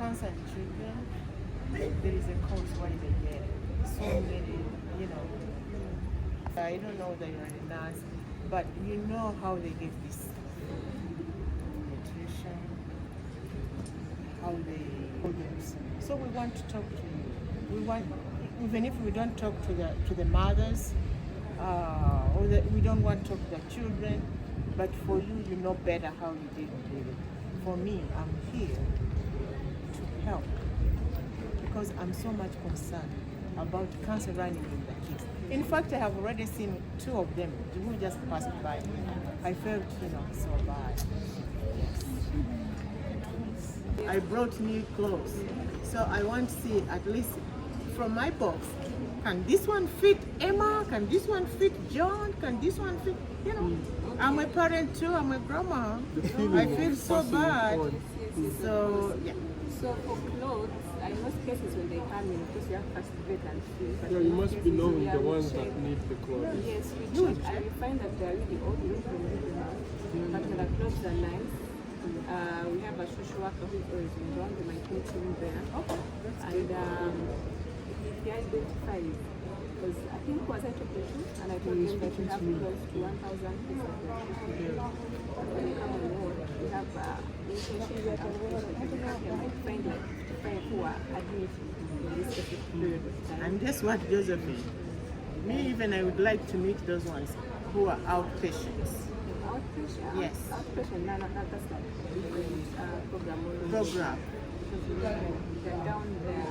cancer in children, there is a cause why they get it. So many, you know. I don't know that you're a nurse, but you know how they get this nutrition, how they. So we want to talk to you. We want, even if we don't talk to the mothers, we don't want to talk to the children, but for you, you know better how you deal with it. For me, I'm here to help because I'm so much concerned about cancer running in the kids. In fact, I have already seen 2 of them who just passed by. I felt, so bad. Yes. I brought new clothes, so I want to see at least from my box. Can this one fit Emma? Can this one fit John? Can this one fit? I'm a parent too. I'm a grandma. I feel so bad. So yeah. So for clothes, in most cases when they come in, because we have first vet and fee. Yeah, you must be knowing the ones that need the clothes. Yes, we check and we find that they are really old. But when the clothes are nice, we have a social worker who is in Rwanda, my team there. Okay. And he identifies, because I think was I talking to, and I told him that we have close to 1,000 pieces of shoes. When you come on board, we have relationship that I might find like 55 who are admitted in this specific period of time. And guess what, Josephine? Me even I would like to meet those ones who are outpatients. Outpatient? Yes. Outpatient, no, that's like a different program. Program. Because they're down there.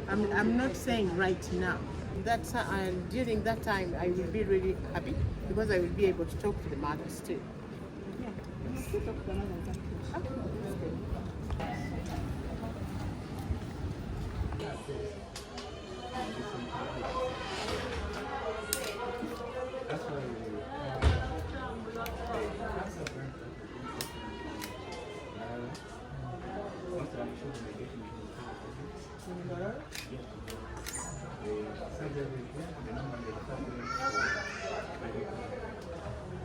I'm not saying right now. And during that time, I will be really happy because I will be able to talk to the mothers too. Yeah, let's talk to the mothers.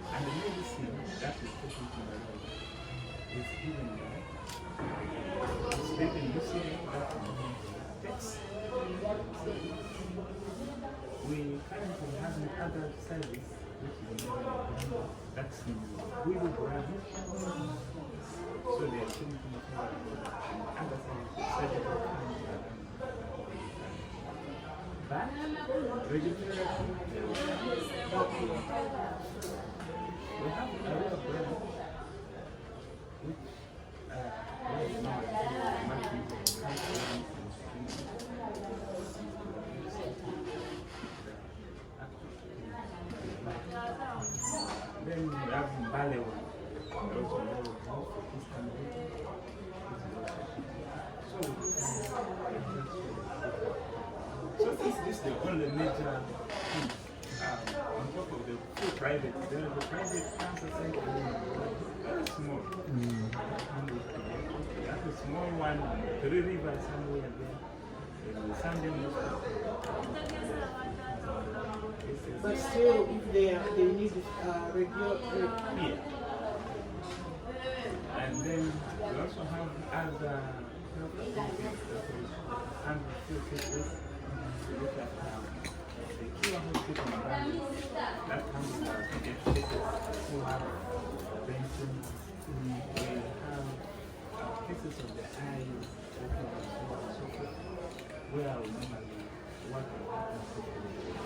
And the medicine that is taken to my life is given now. It's taken using that text. We currently have other service which is that's in Uganda. So they are taking other surgical but radiotherapy, we have a real brand which right now might be then we have Bale one. So is this the only major thing? On top of the two private, there is a private cancer center, very small. That's a small one, 3 Rivers somewhere there. There is Sunday Hospital. But still, if they need radio. Yeah. And then we also have other and cases. Look at the Kira Hospital in Uganda. That comes with cases who have prevention. We have cases of the eyes, so forth, where we normally work on that.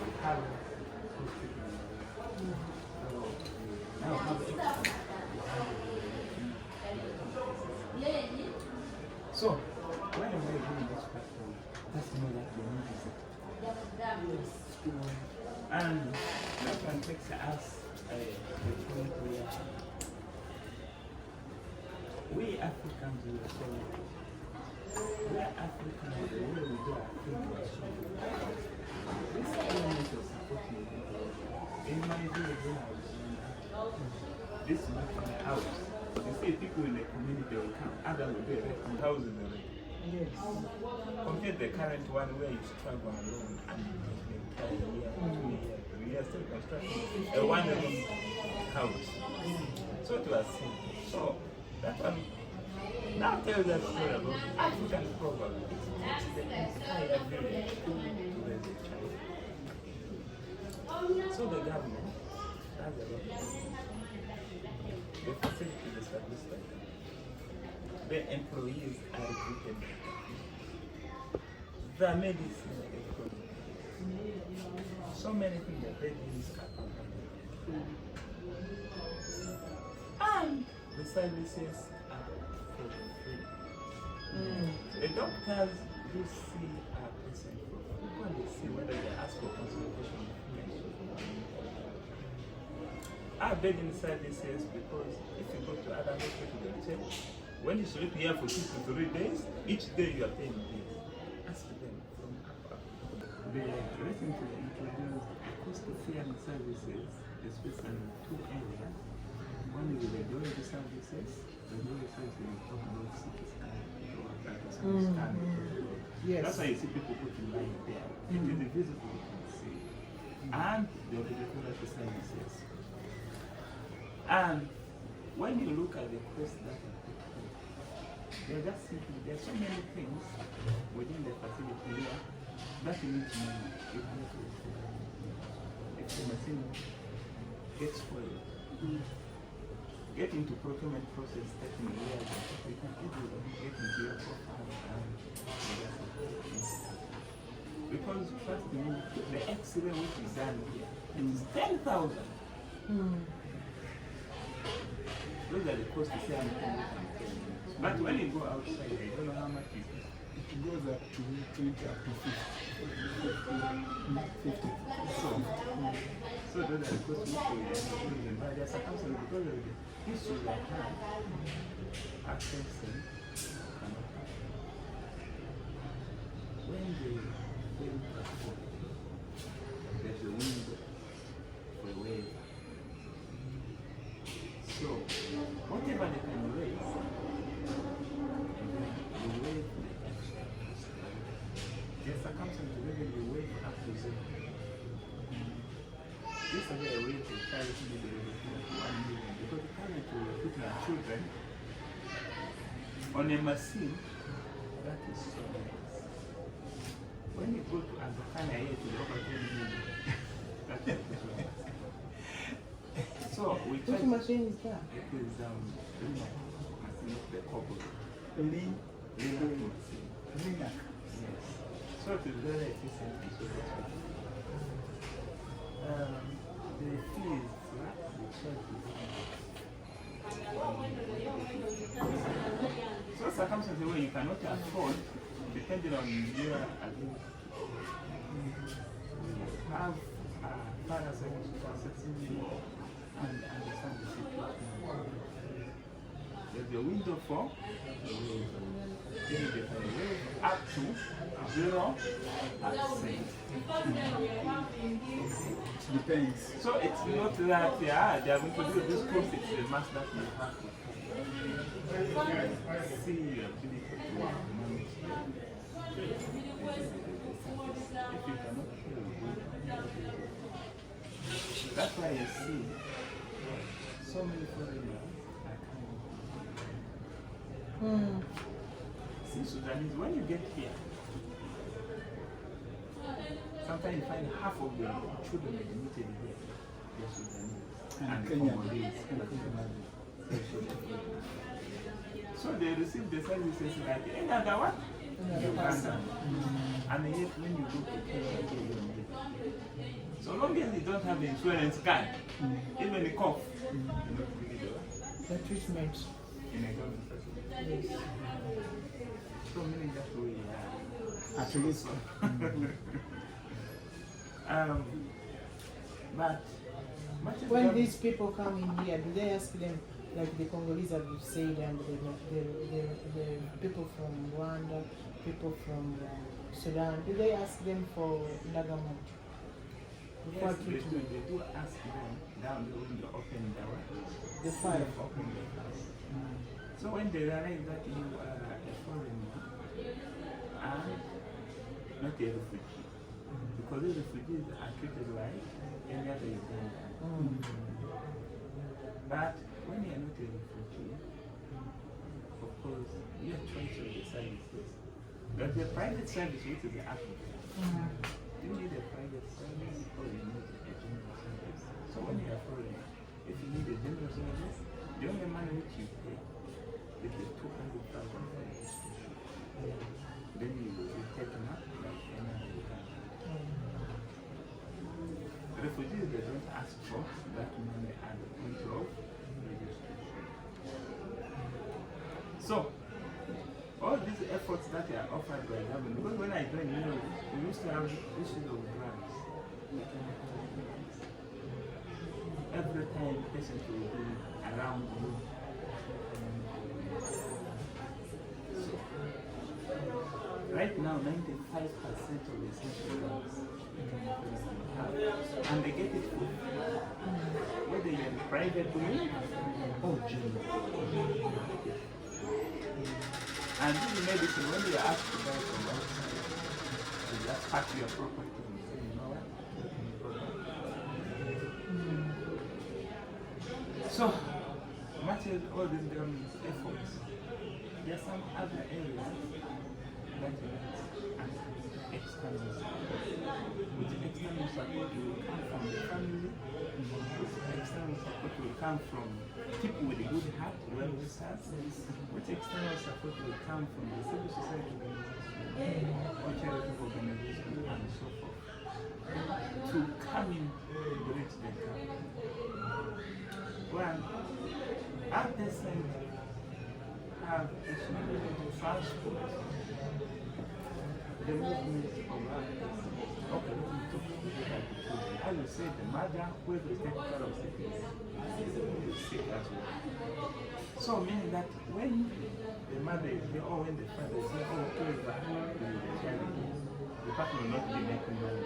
We have hospital. So now we have extra. So, why am I doing this platform? That's to know that the need is it. And that one takes us to the point where we Africans will say, we are Africans, the way we do our thing was so good. This element of supporting in my village when I was younger, this is not my house. You see, people in the community will come, others will be erecting houses already. Yes. Compared to the current one where you struggle alone and you take the entire year, 2 years, 3 years still constructing a one-room house. So to us, so that one Now tell that story about African proverb. It takes the entire village to raise a child. So the government has a lot of money. The facilities established by them. The employees are recruited by them. The medicine is provided. So many things that they use are provided. And the services are for free. The doctors who see a patient for free, when they see whether they ask for consultation information. Are bedding services because if you go to other hospitals, they'll tell you, when you sleep here for 2 to 3 days, each day you are paying bills. Ask them from up. They are recently introduced cost of sharing services, especially in 2 areas. One is the radiology services. Radiology services we talk about CT scan or scan. Yes. That's why you see people putting line there. It is visible, you can see. And the radiology services. And when you look at the cost that are put in, they're just simply, there are so many things within the facility here that you need to know. If the machine gets spoiled, get into procurement process taking years, we can easily get into your profile because trust me, the X-ray which is done here is 10,000. Those are the costs to say anything you can tell me. But when you go outside, I don't know how much it is. It goes up to 20 up to 50. So those are the costs which we are but there are circumstances because of the issues I have, accessing cannot happen. When they fail to afford, there's a window for a waiver. So, whatever they can raise, you waive the extra cost. Their circumstances whether you waive up to 0. This is a way to try to be able to 1 million because the parents will put their children on a machine that is so nice. When you go to Azakana here to look at 10 million, that's what this one is. So we try. Which machine is that? It is machine of the couple. Lean. Machine. Lean. Yes. So it is very efficient. So that's what the fees flat, the charge is so circumstances where you cannot afford, depending on your ability. We have parasites accessible and understand the situation. There's a window for up to 0%. Depends. So it's not that they are going to do this course, it's the mass that you have to see your ability to manage. If you cannot that's why you see so many foreigners are coming. See, Sudanese, when you get here, sometimes you find half of the children admitted here, they're Sudanese. And Congolese. So they receive the services like any other one. Uganda. And yet when you go to Kenya, you don't get it. So long as you don't have the insurance card, even a cough, you don't really do it. The treatment. In a government facility. Yes. So many that we are. At least. But much of When them- these people come in here, do they ask them, like the Congolese have said, and the people from Rwanda, people from Sudan, do they ask them for Ndagamot? Yes, they do ask them down the window, open the door. The file. Open the house. So when they realize that you are a foreigner and not a refugee, because the refugees are treated like any other Ugandan. But when you are not a refugee, of course because your choice of the services. But the private service, which is the Africa, you need a private service or you need a general service. So when you are foreign, if you need a general service, the only money which you pay is the 200,000 for registration. Then you will be taken up like any other Uganda. Refugees, they don't ask for that money at the point of registration. So, all these efforts that are offered by government, because when I joined, we used to have issues of grants. Every time patient will be around you. So, right now, 95% of the essential drugs have, and they get it for whether you're in private domain or general. And this medicine, when you ask to buy from outside, you just pack your property and say, you know what? So, much as all these government efforts, there are some other areas that need external support. With external support will come from the family, with external support will come from people with a good heart, well-wishers, with external support will come from the civil society organization, or charity organization, and so forth, to come in bridge the gap. One, our patient have issues with transport, the movement of our patient. Okay, let me talk about the children. As you say, the mother who is taking care of sickness is sick as well. So meaning that when the mother is here or when the father is here, oh, okay, the child, the partner will not be making money.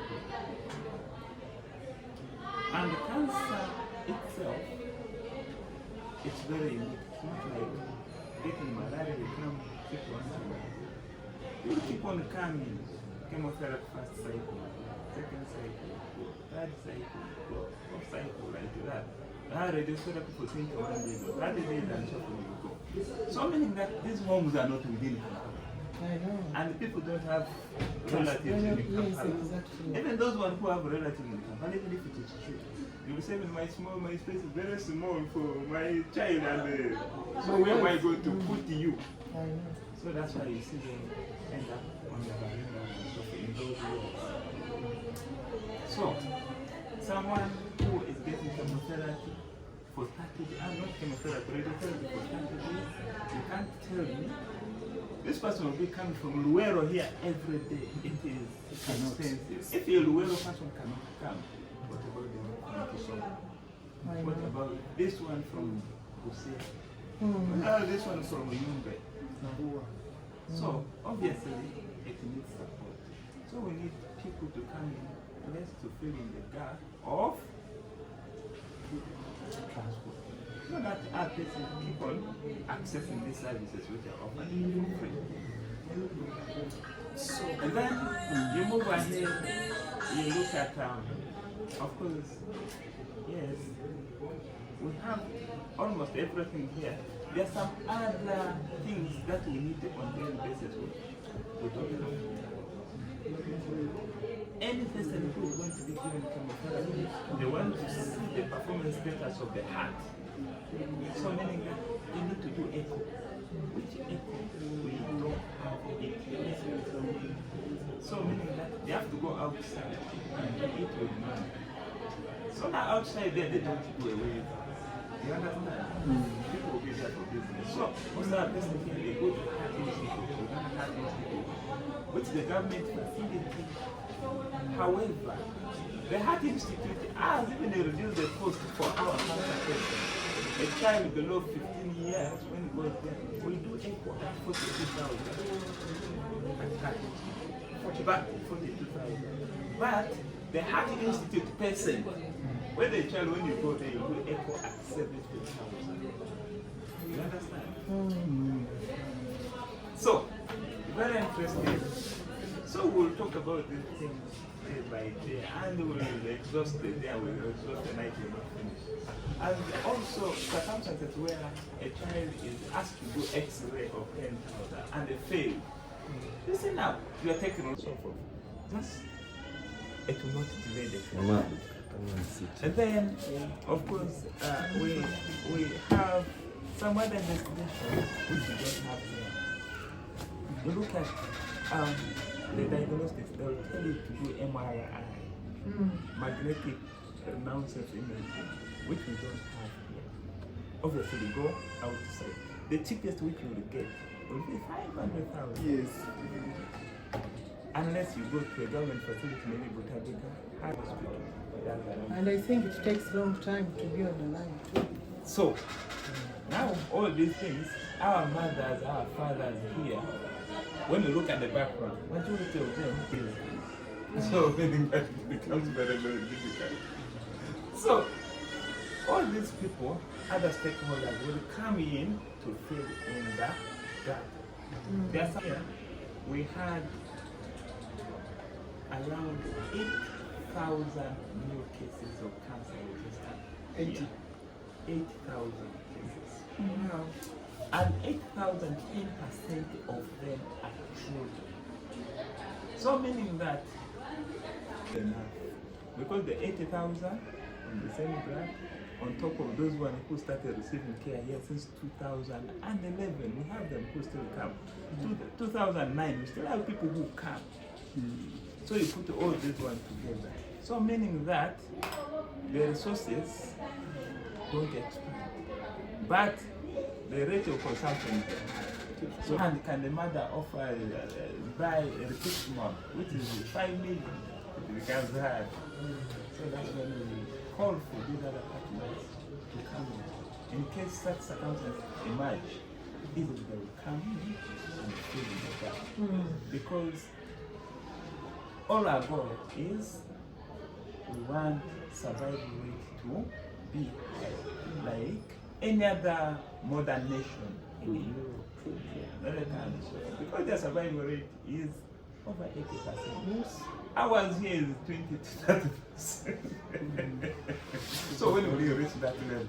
And the cancer itself, it's very unique. It's not like getting malaria, you come keep on coming. You keep on coming. Chemotherapy first cycle, second cycle, third cycle, fourth cycle, like that. Radiotherapy for 21 days, 30 days, and so forth you go. So meaning that these homes are not within Kampala. I know. And people don't have relatives in Kampala. Yes, exactly. Even those ones who have relatives in Kampala, even if it is cheap, you will say, my space is very small for my child, and so where am I going to put you? I know. So that's why you see them end up on the veranda and so forth in those years. So, someone who is getting chemotherapy for 30 days, not chemotherapy, radiotherapy for 30 days, you can't tell me. This person will be coming from Luero here every day. It is expensive. If a Luero person cannot come, what about the one from Kisomo? What about this one from Busia? What about this one from Yumbe? So, obviously, it needs support. So we need people to come in, less to fill in the gap of transport. So that our patients keep on accessing these services which are offered for free. And then you move ahead, you look at, of course, yes, we have almost everything here. There are some other things that we need on a daily basis. We don't have. Any person who is going to be given chemotherapy, they want to see the performance status of the heart. So meaning that they need to do echo. Which echo we don't have it. So meaning that they have to go outside and do it with money. So now outside there they don't do away with. You understand? People will be there for business. So most of our business here, they go to Heart Institute, Uganda Heart Institute, which the government facility. However, the Heart Institute has even reduced the cost for our cancer patients. A child below 15 years, when he goes there, will do echo at 42,000 at Heart Institute. But 42,000. But the Heart Institute person, when the child, when you go there, you do echo at 70,000. You understand? So, very interesting. So we'll talk about these things day by day, and we'll exhaust the day, we'll exhaust the night, we'll not finish. And also circumstances where a child is asked to do X-ray of 10,000 and they fail. Listen now, you are taking on so forth. Just, it will not delay the treatment. And then, of course, we have some other investigations which we don't have here. You look at the diagnostics, they'll tell you to do MRI, magnetic resonance imaging, which we don't have here. Obviously, go outside. The cheapest which you will get will be 500,000. Yes. Unless you go to a government facility, maybe Butabiga, high hospital. And I think it takes a long time to be on the line too. So, now all these things, our mothers, our fathers here, when you look at the background, majority of them is so getting that becomes very, very difficult. So, all these people, other stakeholders, will come in to fill in the gap. There's here, we had around 8,000 new cases of cancer registered. 8,000 cases. Wow. And 8,000, 10% of them are children. So meaning that enough. Because the 80,000 on the same graph, on top of those ones who started receiving care here since 2011, we have them who still come. 2009, we still have people who come. So you put all these ones together. So meaning that the resources don't expand, but the rate of consumption is high. So and can the mother offer buy a repeat month, which is 5 million? It becomes hard. So that's when we call for these other partners to come in. In case such circumstances emerge, easily they will come in and fill in the gap. Because all our goal is we want survival rate to be like any other modern nation in Europe, because their survival rate is over 80%. Ours here is 20 to 30%. So when will you reach that level?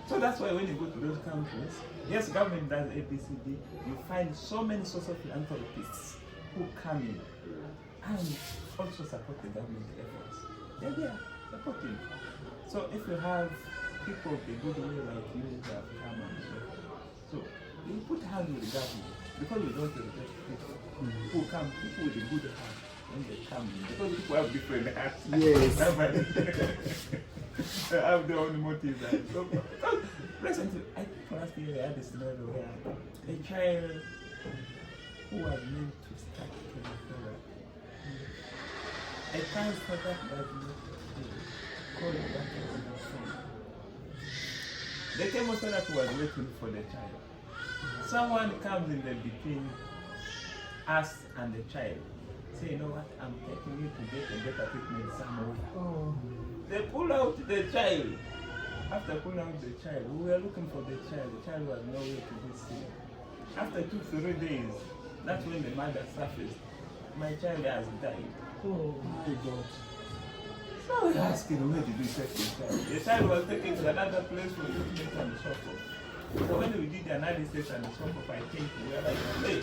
So that's why when you go to those countries, yes, government does ABCD, you find so many social philanthropists who come in and also support the government efforts. They're there, supporting. So if you have people of the good way like you who have come and so you put hands with the government, because we don't reject people who come, people with a good heart when they come in, because people have different hearts. Yes. They have their own motives. And so, recently, I think last year I had a scenario where a child who was meant to start chemotherapy, a cancer that was not called back as a phone. The chemotherapy was waiting for the child. Someone comes in the between us and the child. Say, you know what, I'm taking you to get a better treatment somewhere. They pull out the child. After pulling out the child, we were looking for the child. The child was nowhere to be seen. After 2-3 days, that's when the mother surfaced. My child has died. Oh my God. So we asked him, where did you take the child? The child was taken to another place for treatment and so forth. So when we did the analysis and so forth, I think we realized, hey,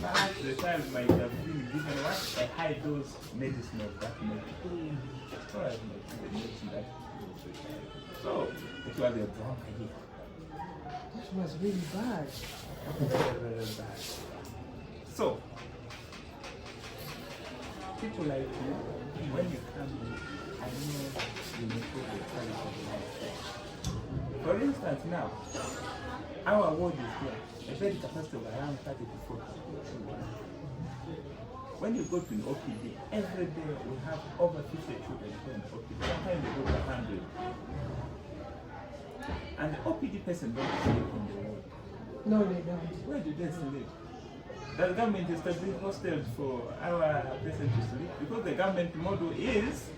perhaps the child might have been given what? A high dose medicine of that medicine. So I might be the medicine that kills the child. So it was a bronchitis. That was really bad. Very, very bad. So, people like you, when you come in, I know you improve the quality of life. For instance, now, our ward is here, a bed capacity of around 30 to 40 children. When you go to an OPD, every day we have over 50 children going to OPD. Sometimes they go to 100. And the OPD person don't sleep on the ward. No, they don't. Where do they sleep? The government is establishing hostels for our patients to sleep, because the government model is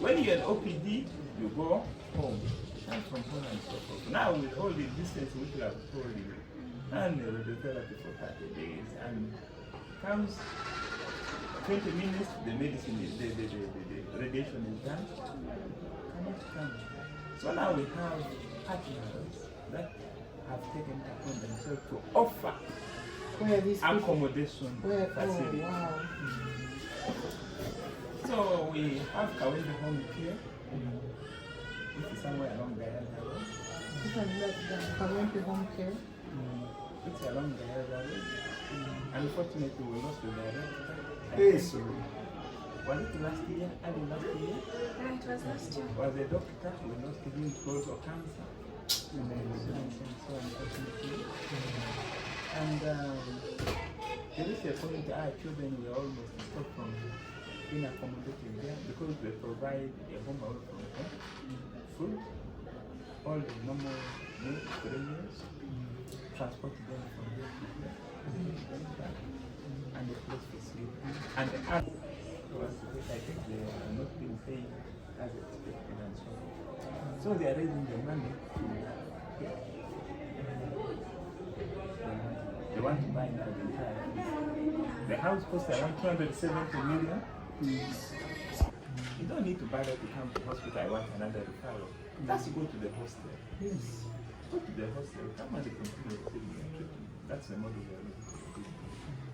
when you're an OPD, you go home. And from home and so forth. Now with all the distance which we have told you, and the radiotherapy for 30 days, and comes 20 minutes, the medicine, the radiation is done. Cannot come. So now we have partners that have taken it upon themselves to offer Where these people? accommodation Where? Oh, facility. wow. So we have Kawendi home here. This is somewhere along the road. This one is Kawendi home care. It's along the road. Unfortunately, we lost the director. Yes. Was it last year? Early last year? Yeah, it was last year. Was a doctor. We lost him because of cancer. And then so unfortunately. And there is a point our children were almost stopped from being accommodated there because they provide a home away from home, food, all the normal meals, transport them from there to here, and a place to sleep. And the other was, I think they are not being paid as expected and so on. So they are raising the money to they want to buy now the entire house. The house costs around 270 million. You don't need to bother to come to hospital. I want another referral. Just go to the hostel. Yes. Go to the hostel. Come and continue receiving your treatment. That's the model we are looking for.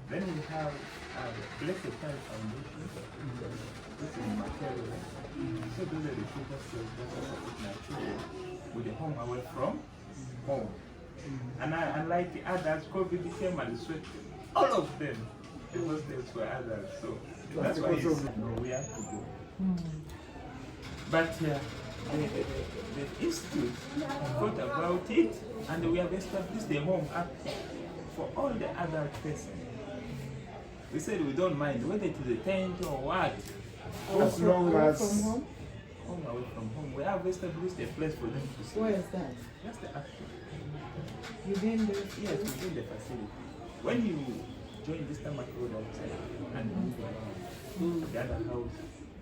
Then we have Blessed Child Foundation. This is material. So those are the two hostels that are supporting our children with a home away from home. And unlike the others, COVID came and swept all of them. The hostels for others. So that's why you know we have to go. But the institute thought about it, and we have established a home up for all the adult persons. We said we don't mind whether it is a tent or what. As long as From home? Home away from home. We have established a place for them to stay. Where is that? That's the action. Within the Yes, within the facility. When you join this tarmac road outside and move around the other house,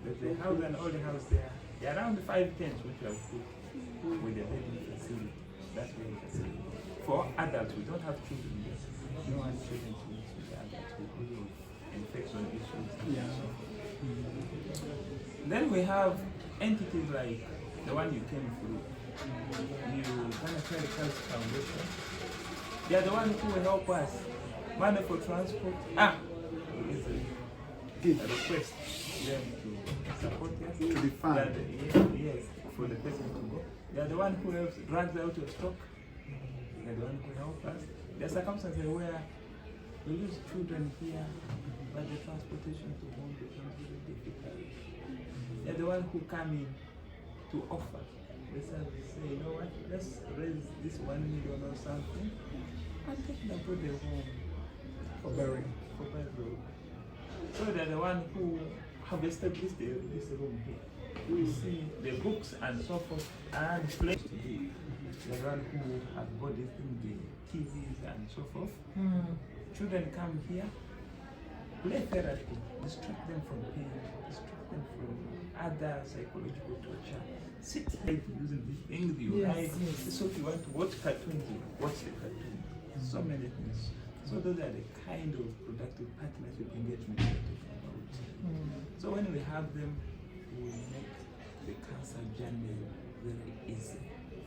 there's a house and all the house there. There are around 5 tents which we have put with the bedding facility. That's where the facility. For adults, we don't have children there. No one children to mix with the adults because of infection issues. Yeah. Then we have entities like the one you came through. Uganda Foundation. They are the ones who will help us. Money for transport. Is a request them to support us. To be funded. Yes, for the person to go. They are the one who helps drugs out of stock. They are the one who help us. There are circumstances where we lose children here, but the transportation to home becomes very difficult. They are the one who come in to offer. They say, you know what, let's raise this 1 million or something and take them to the home for burying. for burial. So they're the one who have established this room here. We see the books and so forth and place to be. They're the one who have got this thing, the TVs and so forth. Children come here, play therapy, distract them from pain, distract them from other psychological torture. Sit here using these things you write. So if you want to watch cartoons, you watch the cartoon. So many things. So those are the kind of productive partnership engagement we're talking about. So when we have them, we make the cancer journey very easy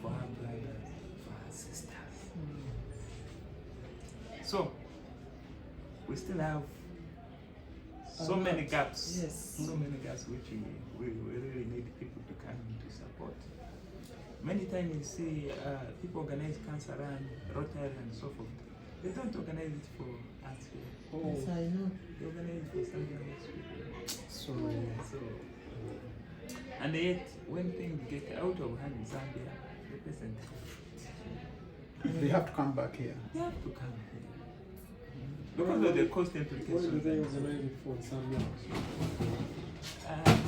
for our brothers, for our sisters. So we still have so many gaps. Yes. So many gaps which we really need people to come in to support. Many times you see people organize cancer run, Rotary and so forth. They don't organize it for us here. Yes, I know. They organize it for someone else. Sorry. So, and yet, when things get out of hand in Zambia, the person They have to come back here. they have to come here. Because of the cost implications.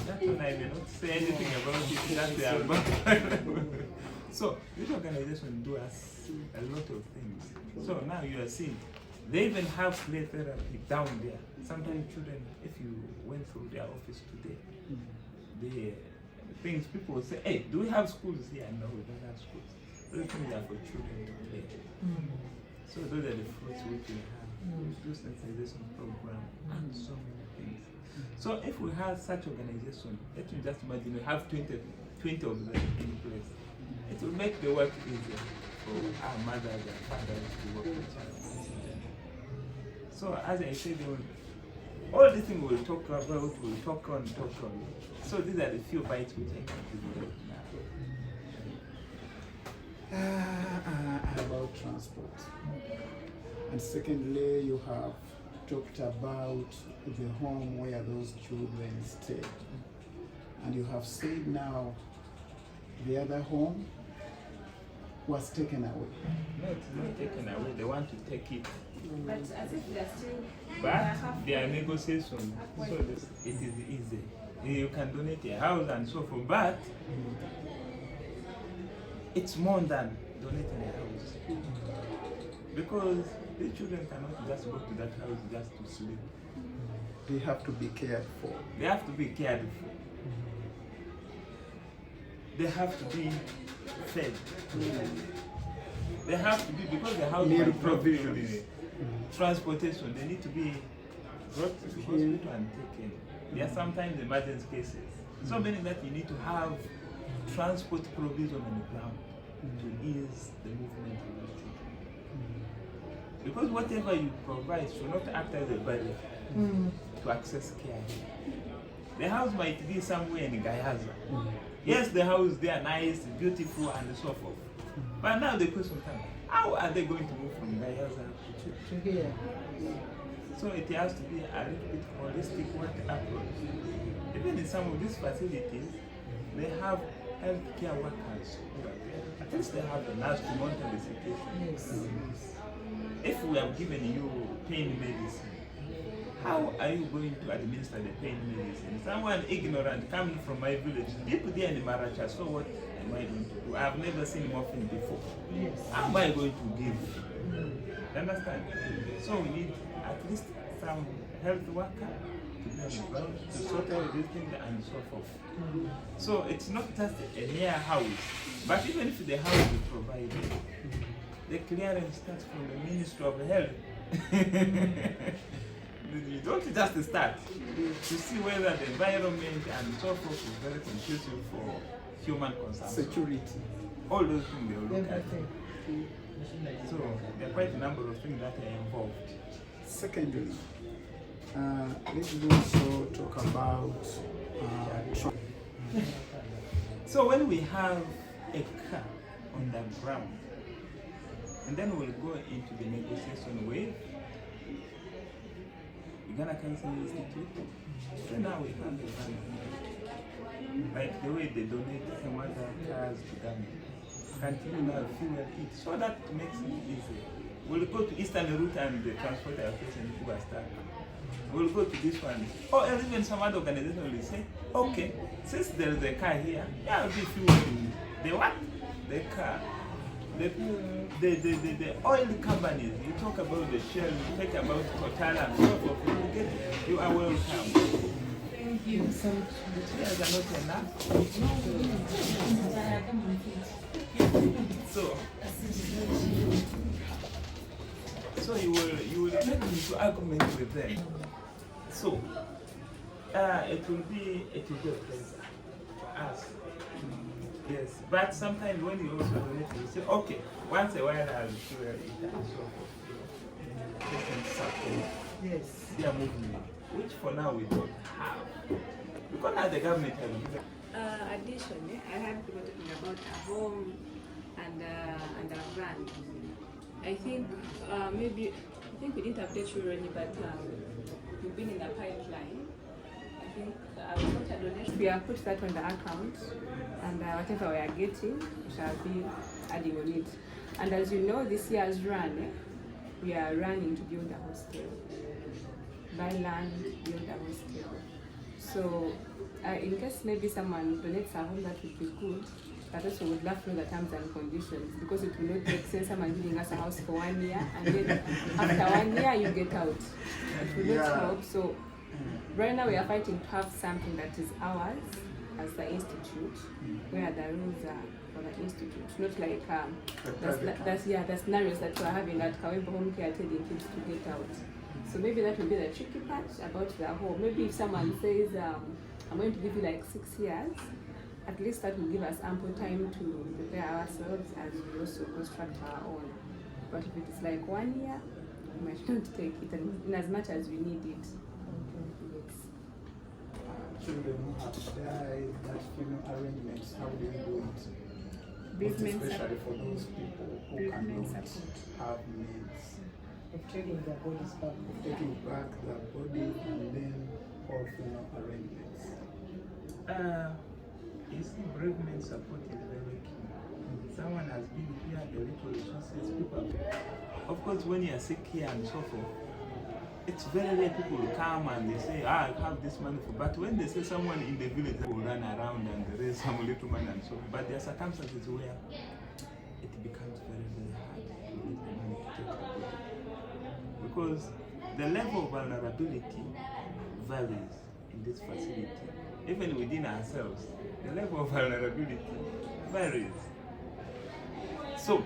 That one I may not say anything about it. That they are about. So this organization do us a lot of things. So now you are seeing they even have play therapy down there. Sometimes children, if you went through their office today, the things people will say, hey, do we have schools here? No, we don't have schools. Those things are for children to play. So those are the fruits which we have. do sensitization program, and so many things. So if we have such organization, let me just imagine we have 20 of them in place. It will make the work easier for our mothers and fathers to work with child. So as I said, all these things we'll talk about, we'll talk on. So these are the few bites which I can give you now. About transport. And secondly, you have talked about the home where those children stayed. And you have said now the other home was taken away. No, it's not taken away. They want to take it. But as if they're still. But there are negotiations, so it is easy. You can donate a house and so forth, but it's more than donating a house. Because these children cannot just go to that house just to sleep. They have to be cared for. They have to be cared for. They have to be fed. They have to be, because the house Meal might not be provisions. the transportation, they need to be brought to the hospital and taken. There are sometimes emergency cases. So many that you need to have transport provision on the ground to ease the movement of the children. Because whatever you provide should not act as a barrier to access care. The house might be somewhere in Gayaza. Yes, the house they are nice, beautiful, and so forth. But now the question comes: how are they going to move from Gayaza to here? So it has to be a little bit holistic work approach. Even in some of these facilities, they have healthcare workers. At least they have a nurse to monitor the situation. Yes. If we have given you pain medicine, how are you going to administer the pain medicine? Someone ignorant coming from my village, people there in Maracha, so what am I going to do? I have never seen morphine before. Yes. How am I going to give? You understand? So we need at least some health worker to be on the ground to sort out everything and so forth. So it's not just a mere house, but even if the house is provided, the clearance starts from the Ministry of Health. You don't just start to see whether the environment and so forth is very conducive for human consumption. Security. All those things they will look at. Everything. So there are quite a number of things that are involved. Secondly, let's also talk about So when we have a car on the ground, and then we'll go into the negotiation with Uganda Cancer Institute. So now we have the van, like the way they donate some other cars to government. Continue now fuel it, so that makes it easy. We'll go to Eastern Route and transport our patient who are stuck. We'll go to this one. Or even some other organization will say, okay, since there is a car here, yeah, I'll be fueling the what? The car. The oil companies, you talk about the Shell, you talk about Total and so forth, you are welcome. Thank you so much. The chairs are not enough. So you will get into argument with them. So it will be a pleasure for us. Yes, but sometimes when you also donate, you say, okay, once a while I'll fuel it and so forth. They can support Yes. their movement, which for now we don't have. Because now the government has given. Additionally, I heard people talking about a home and a van. I think I think we didn't update you already, but we've been in the pipeline. I think we got a donation. We have put that on the account, and whatever we are getting, we shall be adding on it. And as you know, this year's run, we are running to build a hostel. Buy land, build a hostel. So, in case maybe someone donates a home, that would be good. But also would love to know the terms and conditions, because it will not make sense someone giving us a house for 1 year and then after 1 year you get out. It will not help. So right now we are fighting to have something that is ours as the institute, where the rules are on an institute, not like the scenarios that we're having at Kawembo Home Care telling kids to get out. So maybe that will be the tricky part about the home. Maybe if someone says, I'm going to give you like 6 years, at least that will give us ample time to prepare ourselves and we also construct our own. But if it is like 1 year, we might not take it in as much as we need it. Yes. Children who have died, that funeral arrangements, how do you do it? Bereavement Especially for those people who bereavement cannot support. have needs. Of taking their bodies back. Taking back their body and then for funeral arrangements. You see, bereavement support is very key. Someone has been here, the little resources, people. Of course, when you are sick here and so forth, it's very rare people will come and they say, I have this money for. But when they say someone in the village will run around and there is some little money and so forth, but there are circumstances where it becomes very, very hard to get the money to take the body. Because the level of vulnerability varies in this facility. Even within ourselves, the level of vulnerability varies. So,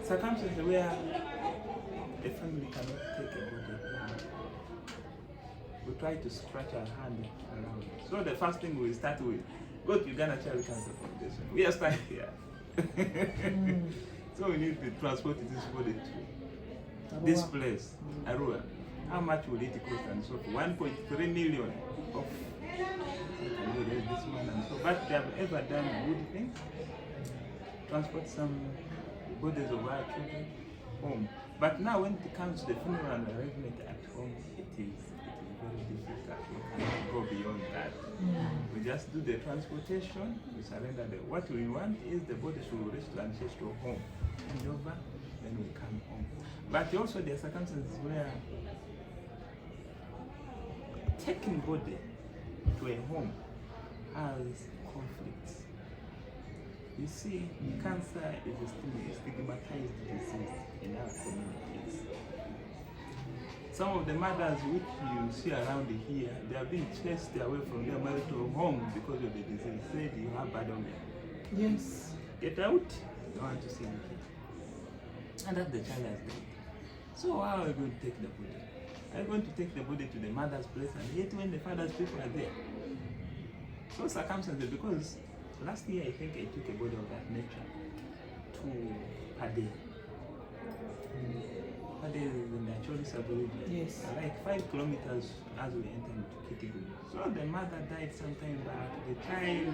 circumstances where a family cannot take a body home, we try to scratch our hand around. So the first thing we start with, go to Uganda Child Cancer Foundation. We are starting here. So we need to transport this body to this place, Arua. How much will it cost and so forth? 1.3 million of this one and so. But they have ever done good things. Transport some bodies of our children home. But now when it comes to the funeral and arrangement at home, it is very difficult. We cannot go beyond that. We just do the transportation, we surrender the. What we want is the body should reach to ancestral home. And over, then we come home. But also there are circumstances where taking body to a home has conflicts. You see, cancer is a stigmatized disease in our communities. Some of the mothers which you see around here, they are being chased away from their marital home because of the disease. Said you have bad omen. Yes. Get out, I want to see you here. And that the child has died. So how are we going to take the body? Are we going to take the body to the mother's place and yet when the father's people are there? So circumstances, because last year I think I took a body of that nature to Pade. Pade is in the Acholi sub-region. Yes. Like 5 kilometers as we enter into Kitigu. So the mother died sometime back. The child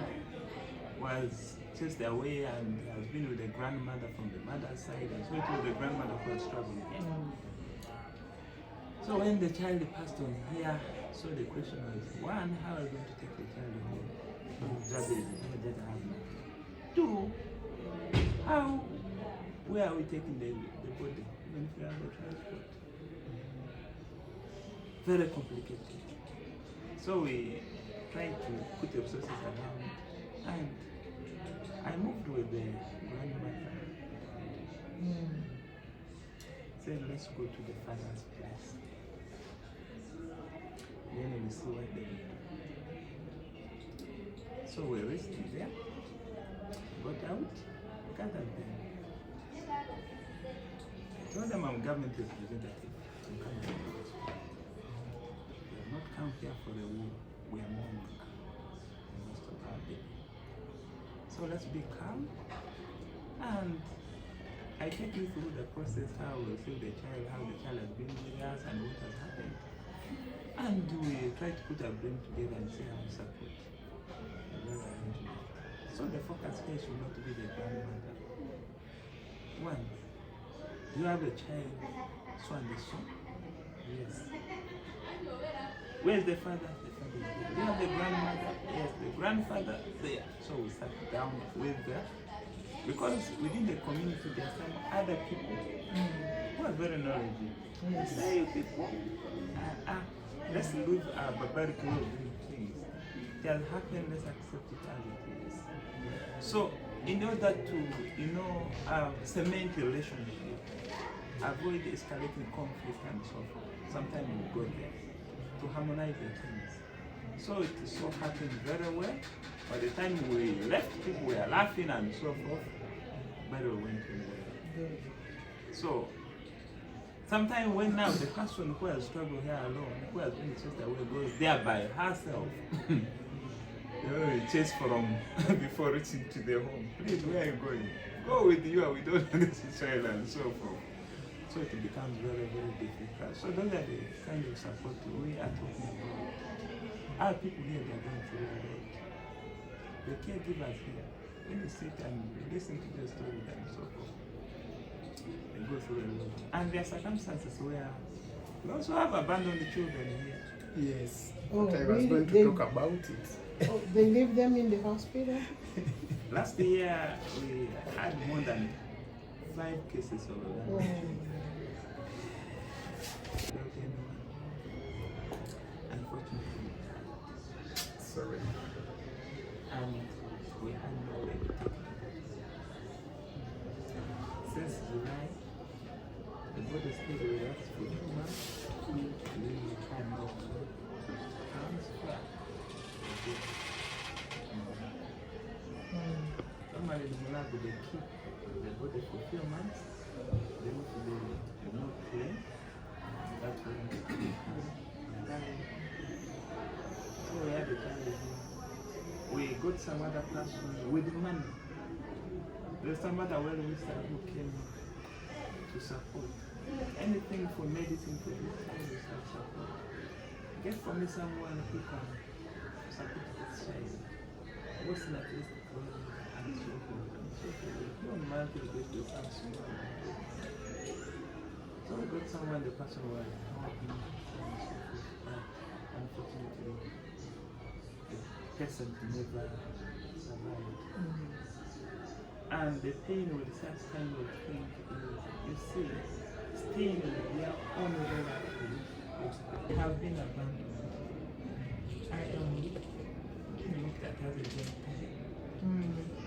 was chased away and has been with the grandmother from the mother's side, and so it was the grandmother who was struggling here. So when the child passed on here, so the question was, one, how are we going to take the child home? Two, where are we taking the body when we have the transport? Very complicated. So we tried to put the resources around, and I moved with the grandmother. Said, let's go to the father's place. Then we see what they do. So we reached there, got out, gathered them. I told them I'm government representative. I'm coming from this. We have not come here for the war. We are mourning the most of our people. So let's be calm, and I take you through the process, how we receive the child, how the child has been with us and what has happened. And we try to put our brain together and see how we support. So the focus here should not be the grandmother. One, do you have a child, so and so? Yes. Where's the father? The father is there. Do you have the grandmother? Yes, the grandfather there. So we sat down with them. Because within the community there are some other people who are very knowledgeable. Yes. Say you people, let's leave our barbaric way of doing things. It has happened, let's accept it as it is. So in order to, cement relationship, avoid escalating conflict and so forth, sometimes we go there to harmonize the things. So it so happened very well. By the time we left, people were laughing and so forth. Very well went well. So sometimes when now the person who has struggled here alone, who has been chased away, goes there by herself. You know, chase from before reaching to the home. Please, where are you going? Go with you, and we don't know this child and so forth. So it becomes very, very difficult. So those are the kind of support we are talking about. Our people here, they are going through a lot. The caregivers here, when you sit and listen to the story and so forth, they go through a lot. And there are circumstances where we also have abandoned children here. Yes. Oh, but I was really? going to talk about it. Oh, they leave them in the hospital? Last year, we had more than 5 cases of Oh. abandonment. Without anyone. Unfortunately. Sorry. And we had no way to take them. Since July, the body stayed with us for 2 months. And then we had no transfer. Normally, the Malawi, they keep the body for a few months. Then if they do not claim, that's when they keep it. So we had a challenge. We got some other person with money. There's some other well-wisher who came to support. Anything for medicine for this child, we shall support. Get for me someone who can support this child. What's in at least and so forth and so forth. No matter if they have small. So we got someone, the person was helping and so forth. But unfortunately, the person never survived. And the pain with such kind of thing is, you see, staying in their own relatives, they have been abandoned. I am being looked at as a gentile.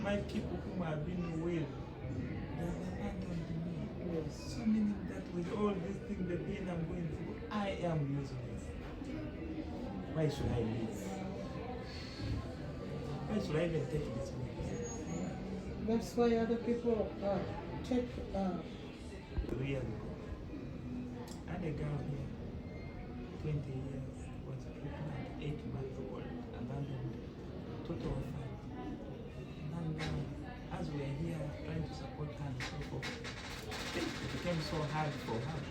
My people whom I have been with, they have abandoned me. So meaning that with all these things, the pain I'm going through, I am useless. Why should I live? Why should I even take this way? That's why other people check. 3 years ago, I had a girl here, 20 years, was pregnant, 8 months old, abandoned, total of 5. And as we are here trying to support her and so forth, it became so hard for her.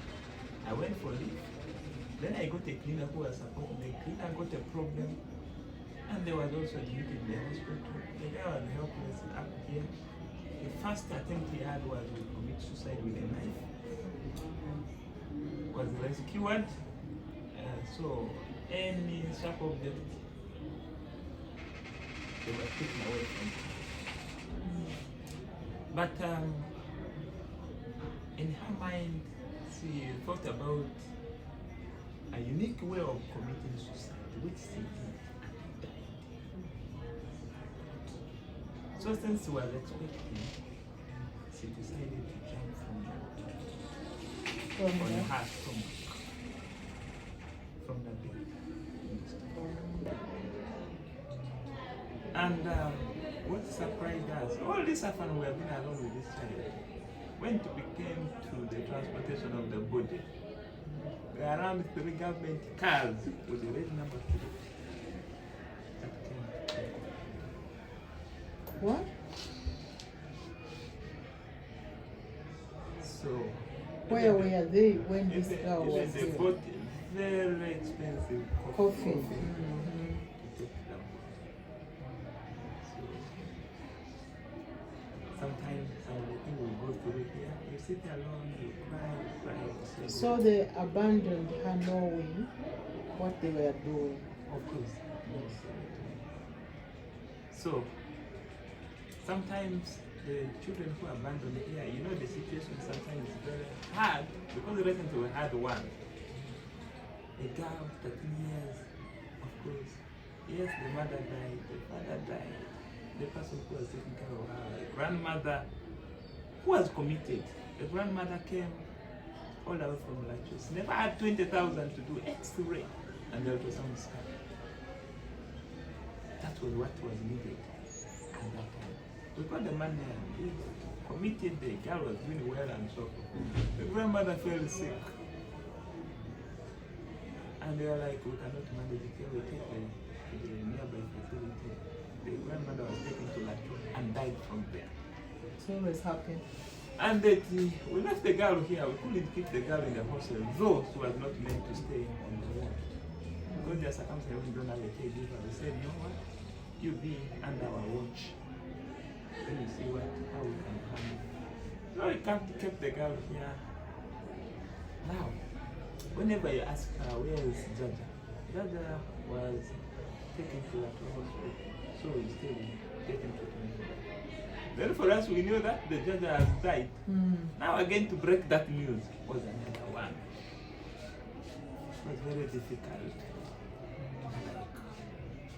I went for leave. Then I got a cleaner who was supporting. The cleaner got a problem, and there was also admitted in the hospital. The guy was helpless up here. The first attempt he had was to commit suicide with a knife. Was rescued. So any sharp object, they were taken away from her. But in her mind, she thought about a unique way of committing suicide, which she did and died. So since she was expecting, she decided to jump on her stomach from the bed. And what surprised us, all this happened, we have been along with this child. When it became to the transportation of the body, there are around 3 government cars with the red number 3 that came. What? So Where were they when this girl was they here? bought very expensive Coffee. to take them. So sometimes some of the things we go through here, you sit alone, you cry. So they abandoned her knowing what they were doing. Of course. Yes. So sometimes the children who are abandoned here, you know the situation sometimes is very hard because recently we had one. A girl, 13 years, of course. Yes, the mother died, the father died, the person who was taking care of her, the grandmother who was committed. The grandmother came all the way from Lachos, never had 20,000 to do X-ray and the ultrasound scan. That was what was needed at that time. We got the man there, he committed, the girl was doing well and so forth. The grandmother fell sick. And they were like, we cannot manage it here, we take her to the nearby facility. The grandmother was taken to Lacho and died from there. It's always happened. And that we left the girl here, we couldn't keep the girl in the hostel, though she was not meant to stay on the ward. Because their circumstances, we don't have a caregiver. We said, you know what, you be under our watch. Then we see how we can handle. So we can't keep the girl here. Now, whenever you ask her, where is Jaja? Jaja was taken to that hospital, so we still getting treatment. Then for us, we knew that the Jaja has died. Now again, to break that news was another one. It was very difficult. Like,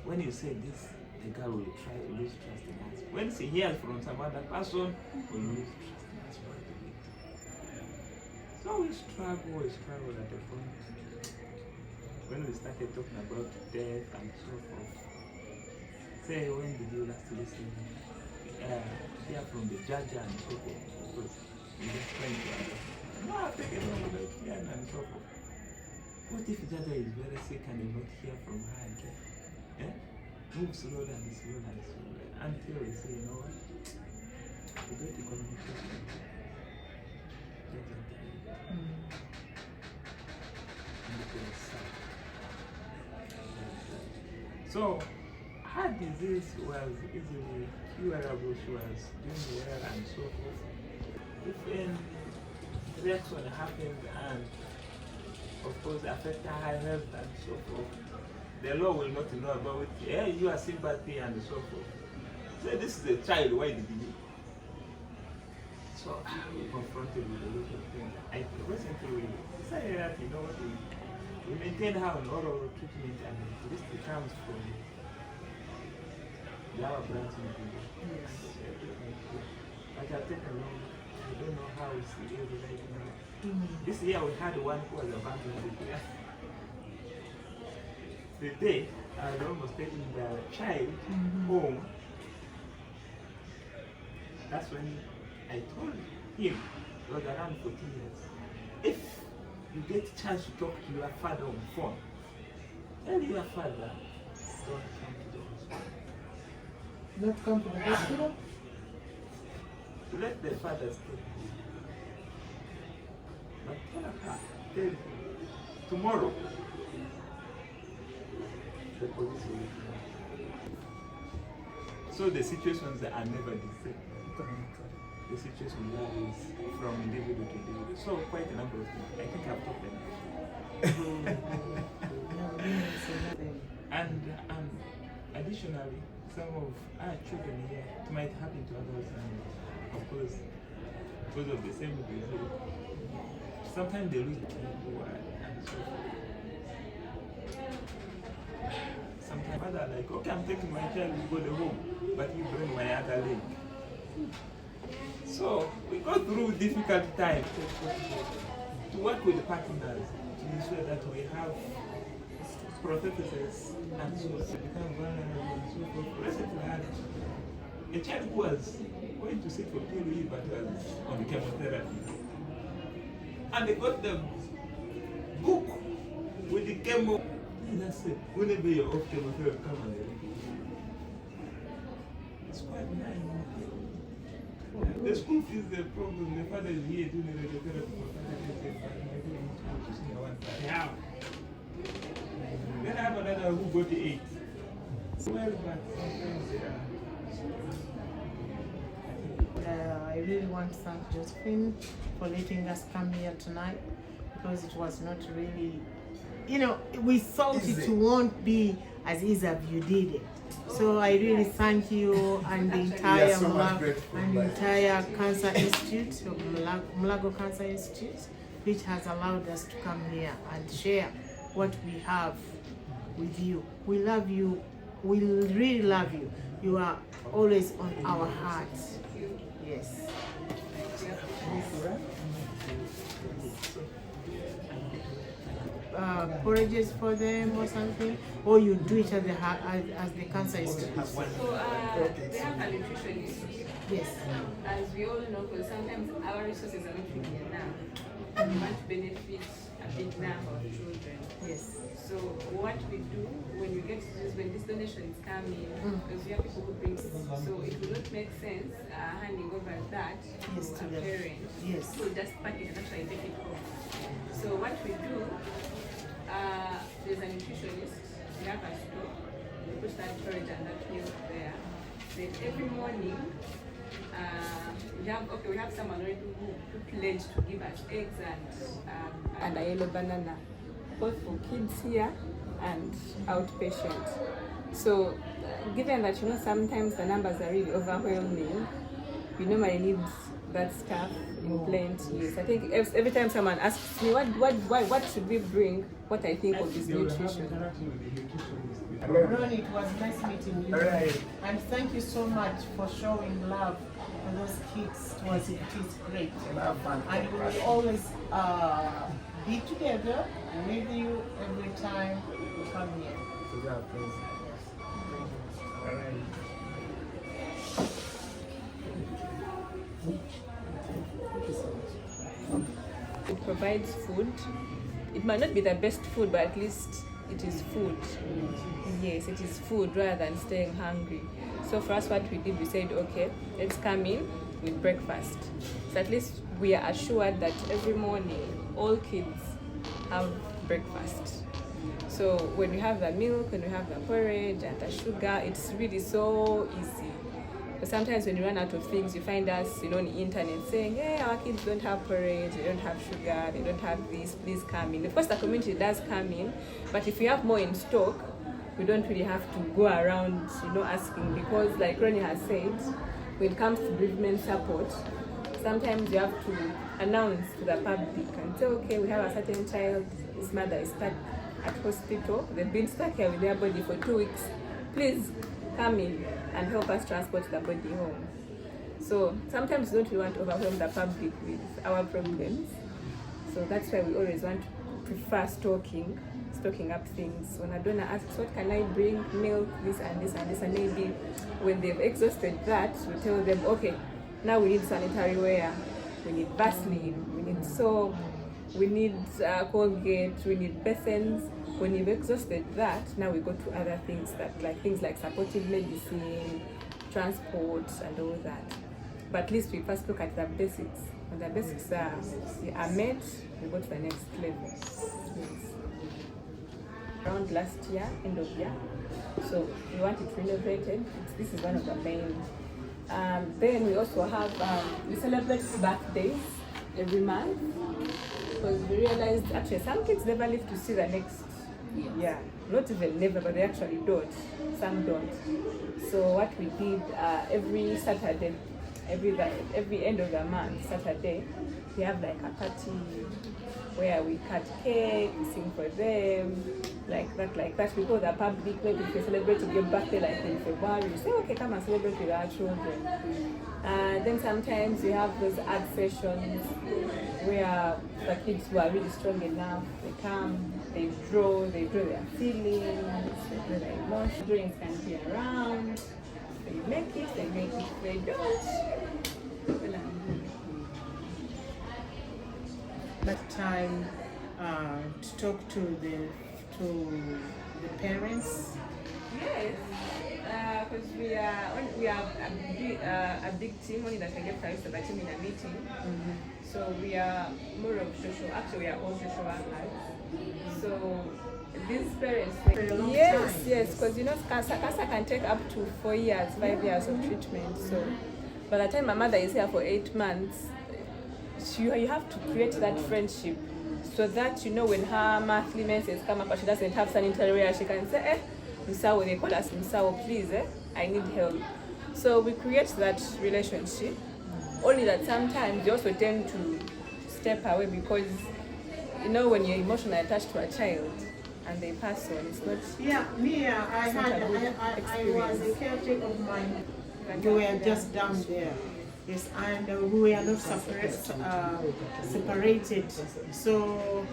when you say this, the girl will try to lose trust in us. When she hears from some other person, will lose trust in us. So we struggle at the point. When we started talking about death and so forth, say, when did you last listen? Hear from the judge and so forth. Because we just trying to understand. No, I've taken over the piano and so forth. What if Jaja is very sick and you not hear from her again? Yeah? Move slowly and slowly and slowly until we say, you know what? We got the communication. Jaja died. And it was sad. So, her disease was easily curable, she was doing well and so forth. If an reaction happened and of course affected her health and so forth, the law will not know about it. Yeah, you are sympathy and so forth. So this is a child, why did you? So we confronted with a lot of things. I recently decided that, you know what, we maintain her on oral treatment and this comes from our branch in Uganda. Yes. But I'll take a long, I don't know how she is right now. This year we had one who was abandoned. The day I was almost taking the child home, that's when I told him, he was around 14 years, if you get a chance to talk to your father on the phone, tell your father, don't come to the hospital. Not come to the hospital? Let the father stay. But tell him, tomorrow, the police will let you know. So the situations are never the same. The situation varies from individual to individual. So quite a number of things. I think I've talked enough. And additionally, some of our children here, it might happen to others, and of course, because of the same disease, sometimes they lose the and so forth. Sometimes others are like, okay, I'm taking my child to go to home, but you bring my other leg. So we go through difficult times to work with the partners to ensure that we have prostheses and so to become vulnerable and so forth. Recently I had a child who was going to sit for 2 weeks but was on chemotherapy. And they got the book with the chemo. And I said, whenever you're off chemotherapy, come on. It's quite nice. The school fees the problem. The father is here doing the radiotherapy for 5 days. To see one side. Yeah. Then I have another who got 8. Well, but sometimes they are. I really want to thank Josephine for letting us come here tonight, because it was not really, you know, we thought it won't be as easy as you did it. So I really thank you and the entire entire Cancer Institute, Mulago Cancer Institute, which has allowed us to come here and share what we have with you. We love you. We really love you. You are always on our hearts. Yes. porridges for them or something, or you do it as the cancer is treated? So we have a nutritionist. Yes. As we all know, because sometimes our resources are not really enough. And we want to benefit a big number of children. Yes. So what we do when we get this, when this donation is coming, because we have people who bring, so it will not make sense handing over that Yes, to to a them. parent. Yes. So we just pack it and actually take it home. So what we do, there's a nutritionist. We have a store. We put that porridge and that milk there. Then every morning, we have someone already who pledged to give us eggs and a yellow banana, both for kids here and outpatient. So given that sometimes the numbers are really overwhelming, we normally need that stuff in plenty. Yes, I think every time someone asks me what should we bring, what I think of is nutrition. Ron, it was nice meeting you. Alright. And thank you so much for showing love for those kids. It is great. And we will always be together with you every time you come here. It provides food. It might not be the best food, but at least it is food. Yes, it is food rather than staying hungry. So for us, what we did, we said, okay, let's come in with breakfast. So at least we are assured that every morning all kids have breakfast. So when we have the milk, when we have the porridge and the sugar, it's really so easy. But sometimes when you run out of things, you find us, on the internet saying, hey, our kids don't have porridge, they don't have sugar, they don't have this, please come in. Of course, the community does come in, but if we have more in stock, we don't really have to go around, asking, because like Ronnie has said, when it comes to bereavement support, sometimes you have to announce to the public and say, okay, we have a certain child, his mother is stuck at hospital, they've been stuck here with their body for 2 weeks, please come in and help us transport the body home. So sometimes we don't really want to overwhelm the public with our problems. So that's why we always want to prefer stocking up things. When a donor asks, what can I bring? Milk, this and this and this, and maybe when they've exhausted that, we tell them, okay, now we need sanitary ware, we need Vaseline, we need soap, we need Colgate, we need basins. When you've exhausted that, now we go to other things things like supportive medicine, transport, and all that. But at least we first look at the basics. When the basics are met, we go to the next level. Yes. Around last year, end of year, so we want it renovated. This is one of the main. Then we also have we celebrate birthdays every month, because we realized actually some kids never live to see the next. Yeah, not even never, but they actually don't. Some don't. So what we did every Saturday, every end of the month, Saturday, we have like a party where we cut cake, we sing for them, like that. We call the public, maybe if you celebrate your birthday like in February, you say, okay, come and celebrate with our children. Then sometimes we have those art sessions where the kids who are really strong enough, they come, they draw their feelings, they draw their emotions. Drawings can be around, they make it, they don't. That time to talk to the parents. Yes, because we are a big team, only that I get the team in a meeting. So we are more of social. Actually, we are all social workers. So these parents, yes, because cancer can take up to 4 years, 5 years of treatment. So by the time my mother is here for 8 months, you have to create that friendship, so that when her monthly menses come up and she doesn't have sanitary ware, she can say, Msawo, they call us Msawo, please, I need help. So we create that relationship. Only that sometimes they also tend to step away, because when you're emotionally attached to a child and they pass on, it's not. Yeah, I was a caretaker of mine. We were just down there. Yes, and we were not separated. So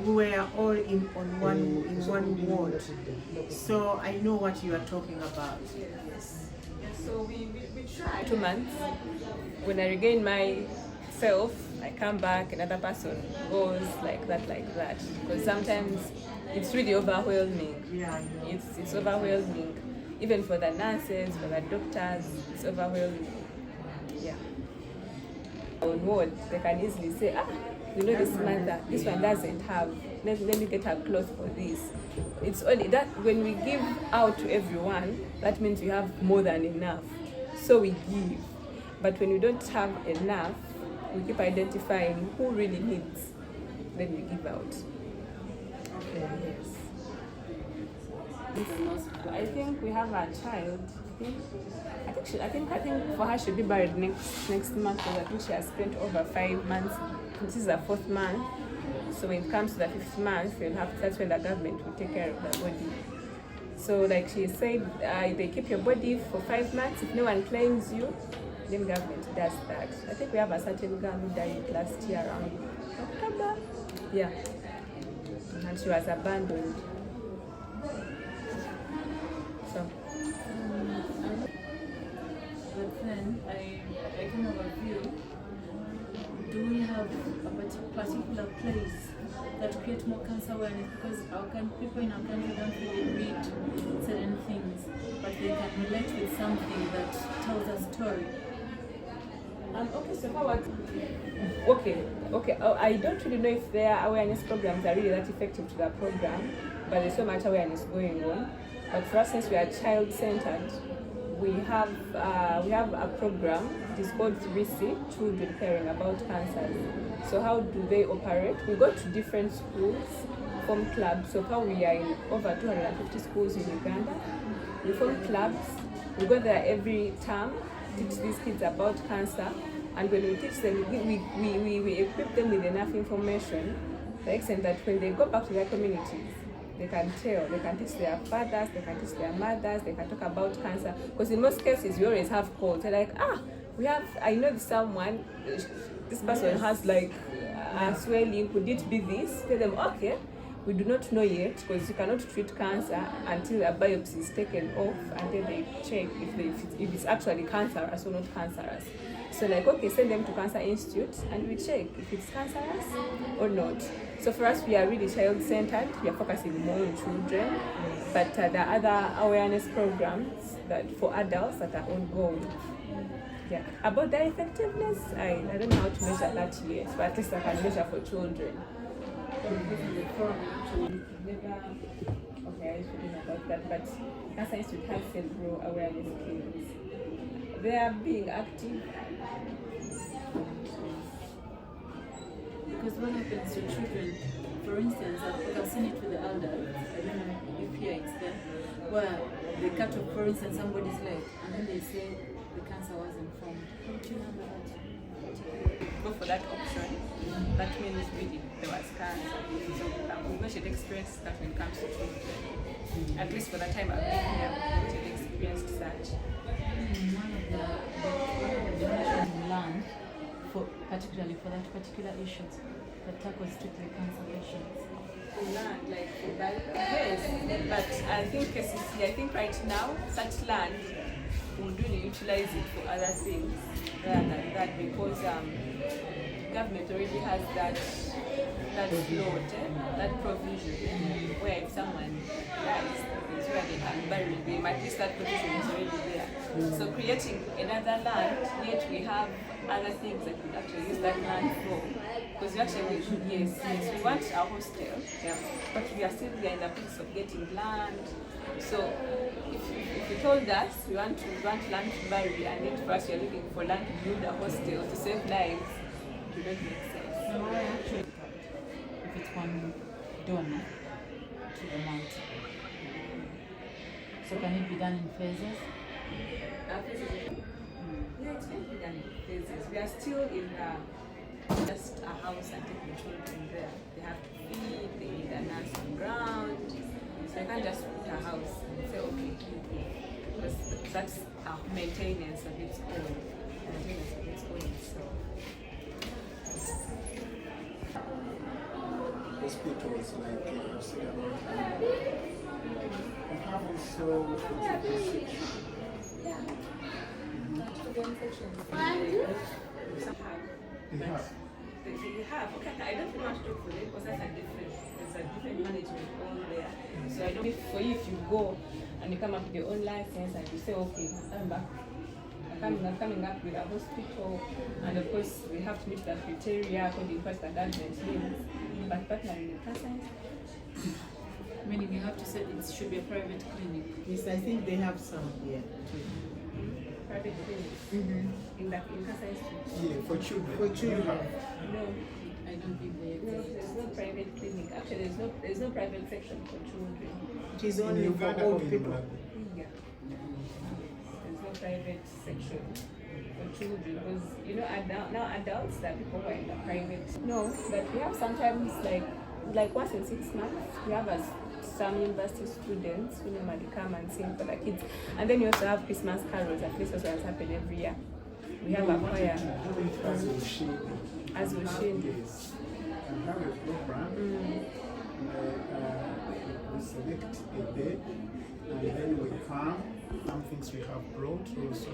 we were all on one ward, so I know what you are talking about. Yes. So we tried 2 months. When I regain myself, I come back, another person goes like that. Because sometimes it's really overwhelming. Yeah. It's overwhelming. Even for the nurses, for the doctors, it's overwhelming. Yeah. On ward, they can easily say, this mother, this one doesn't have. Let me get her clothes for this. It's only that when we give out to everyone, that means we have more than enough. So we give. But when we don't have enough, we keep identifying who really needs. Then we give out. Okay. Yes. I think we have a child. I think for her she'll be married next month, because I think she has spent over 5 months. This is the 4th month. So when it comes to the 5th month, that's when the government will take care of the body. So like she said, they keep your body for 5 months. If no one claims you, then government does that. I think we have a certain girl who died last year around October. Yeah. And she was abandoned. So. But then I kind of feel, do we have a particular place that creates more cancer awareness? Because people in our country don't really read certain things, but they can relate with something that tells a story. Okay, so how okay. I don't really know if their awareness programs are really that effective to the program, but there's so much awareness going on. But for us, since we are child-centered, we have a program. It is called 3C, Children Caring About Cancer. So how do they operate? We go to different schools, form clubs. So far we are in over 250 schools in Uganda. We form clubs. We go there every term, teach these kids about cancer. And when we teach them, we equip them with enough information to the extent that when they go back to their communities, they can teach their fathers, they can teach their mothers, they can talk about cancer. Because in most cases, we always have calls. They're like, I know someone, this person has like a swelling, could it be this? Tell them, okay, we do not know yet, because you cannot treat cancer until a biopsy is taken off, and then they check if it's actually cancerous or not cancerous. So like, okay, send them to Cancer Institute and we check if it's cancerous or not. So for us, we are really child-centered. We are focusing more on children, but there are other awareness programs that for adults that are ongoing. Yeah. About their effectiveness, I don't know how to measure that yet, but at least I can measure for children. Okay, I shouldn't know about that, but Cancer Institute has several awareness clinics. They are being active. Because what happens to children, for instance, I've seen it with the elders, I don't know if here it's there, where they cut off, for instance, somebody's leg, and then they say the cancer wasn't formed. Don't you remember that? Go for that option. That means really there was cancer. So we should experience that when it comes to children. At least for the time I've been here, we should experience such. One of the donations in land, particularly for that particular issue that tackles strictly cancer patients. Land, like for that, yes, but I think right now such land we would really utilize it for other things rather than that, because government already has that slot, that provision, where if someone dies, it's where they can bury them. At least that provision is already there. So creating another land, yet we have other things that we actually use that land for. Because we actually, yes, we want a hostel, but we are still there in the process of getting land. So if you told us we want land to bury, and yet for us we are looking for land to build a hostel to save lives, it would not make sense. No, I actually if it's one donor to the mountain. So can it be done in phases? Yeah, it's going to be done in phases. We are still in just a house and taking children there. They have to feed, they need a nurse on ground. So you can't just put a house and say, okay, because that's a maintenance of its own. So hospitals like Ushindu Africa. We have also for children's section. Student sections. They have. They have. Okay, I don't really want to talk for them because that's a different. There's a different management all there. So I don't. For you, if you go and you come up with your own license and you say, okay, I'm back. I'm coming up with a hospital, and of course we have to meet the criteria according to what the government means. But partnering with persons. Meaning you have to say it should be a private clinic. Yes, I think they have some here. Private clinics in Kansai Street. Yeah, for children. For children. No, I don't think they there's no private clinic. Actually, there's no private section for children. It is In only for Uganda old or in people. Malawi? Yeah. There's no private section for children because now adults, there are people who are in the private. No, but we have sometimes like once in 6 months we have some university students who normally come and sing for the kids, and then we also have Christmas carols. At least also has happened every year. We have a choir As Ushindu. as Ushindu. Yes. And have a program. We select a day, and then we come. Some things we have brought also.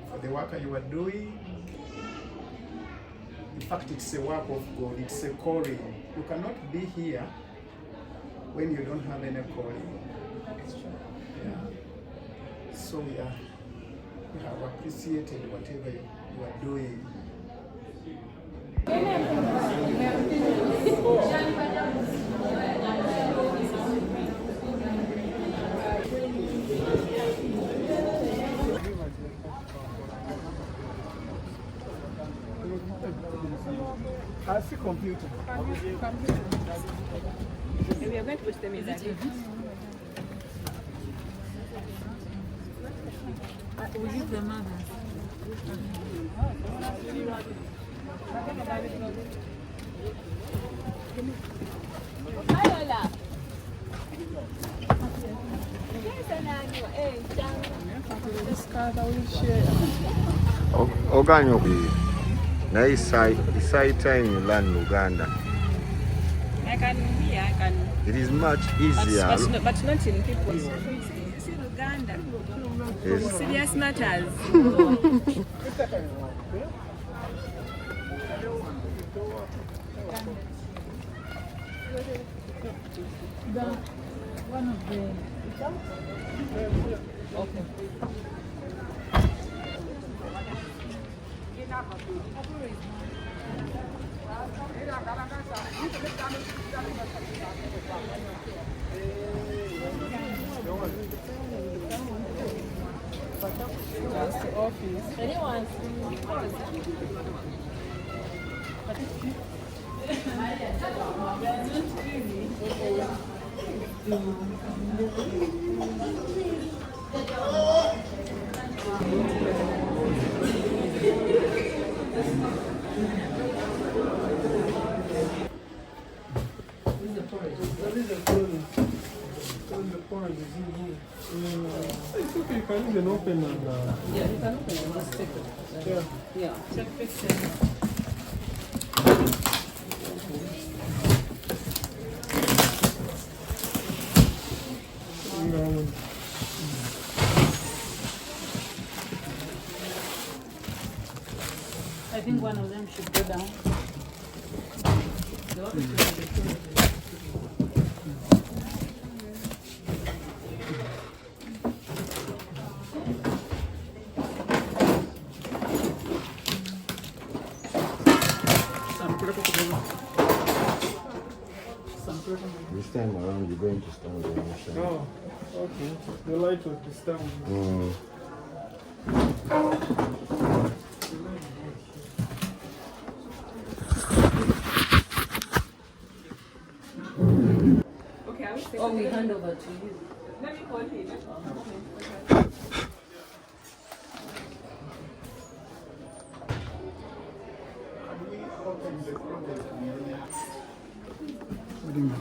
For the work you are doing, in fact, it's a work of God. It's a calling. You cannot be here when you don't have any calling. That's true. Yeah. So we have appreciated whatever you are doing. I see computer. We are going to put them in that. We give the mothers. Organically, now it's high time you learn Uganda. I can. It is much easier. But not in people. See Uganda. Yes. Serious matters. One of the okay. Just the office. Anyone? It's okay, you can even open and Yeah, you can open it. Just take it. yeah. Yeah. Check fix it. I think one of them should go down. The office will be closed. This time around, you're going to stand on the side. Oh, okay. The light was disturbing. Okay, I will say. Or we hand over to you. Let me call him. What do you mean?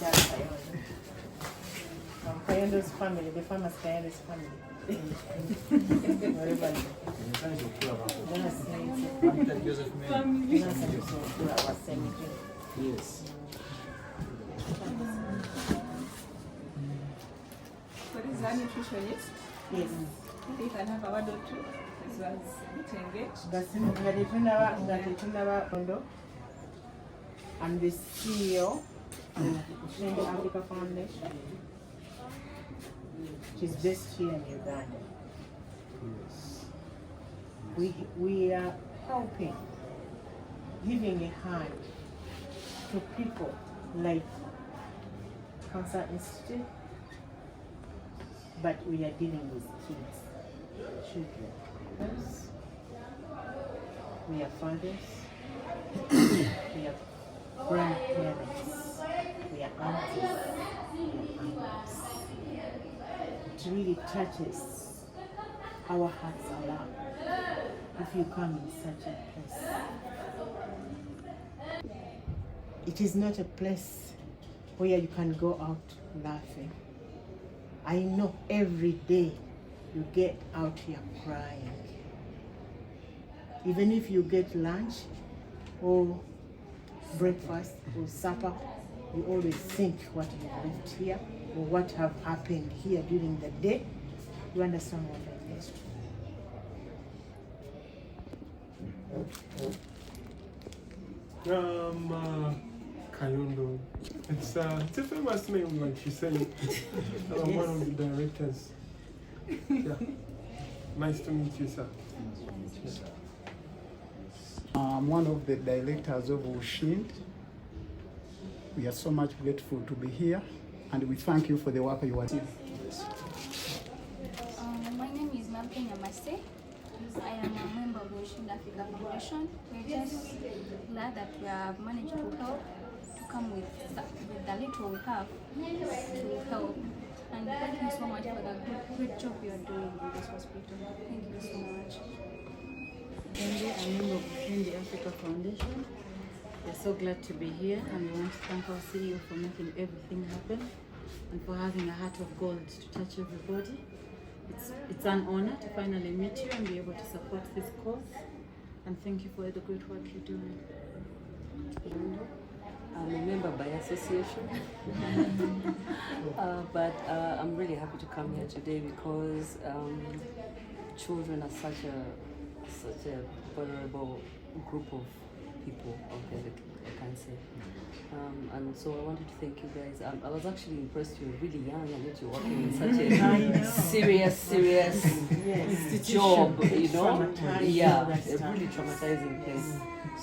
That's Kayondo. Kayondo's family, the famous Kayondo's family. Wherever you Yes. So this is a nutritionist. Yes. You can have a word or two as well as get engaged. I'm the CEO of Ushindu Africa Foundation, which is based here in Uganda. We are helping, giving a hand to people like Cancer Institute, but we are dealing with kids, children. We are fathers, we are grandparents, we are aunties, we are uncles. It really touches our hearts a lot if you come in such a place. It is not a place where you can go out laughing. I know every day you get out here crying. Even if you get lunch or breakfast or supper, you always think what you left here or what have happened here during the day. You understand what I mean? Kayondo. It's a famous name, like she said. I'm one of the directors. Yeah. Nice to meet you, sir. I'm one of the directors of Ushindu. We are so much grateful to be here, and we thank you for the work you are doing. My name is Malcolm Yamase. I am a member of the Ushindu Africa Foundation. We're just glad that we have managed to help, to come with the little we have to help. And thank you so much for the great job you are doing in this hospital. Thank you so much. I'm a member of Ushindu Africa Foundation. We're so glad to be here, and we want to thank our CEO for making everything happen and for having a heart of gold to touch everybody. It's an honor to finally meet you and be able to support this cause. And thank you for the great work you're doing. I'm a member by association, but I'm really happy to come here today because children are such a vulnerable group of people out there, I can say. And so I wanted to thank you guys. I was actually impressed. You're really young and yet you're working in such a serious job, you know? Yeah, a really traumatizing place.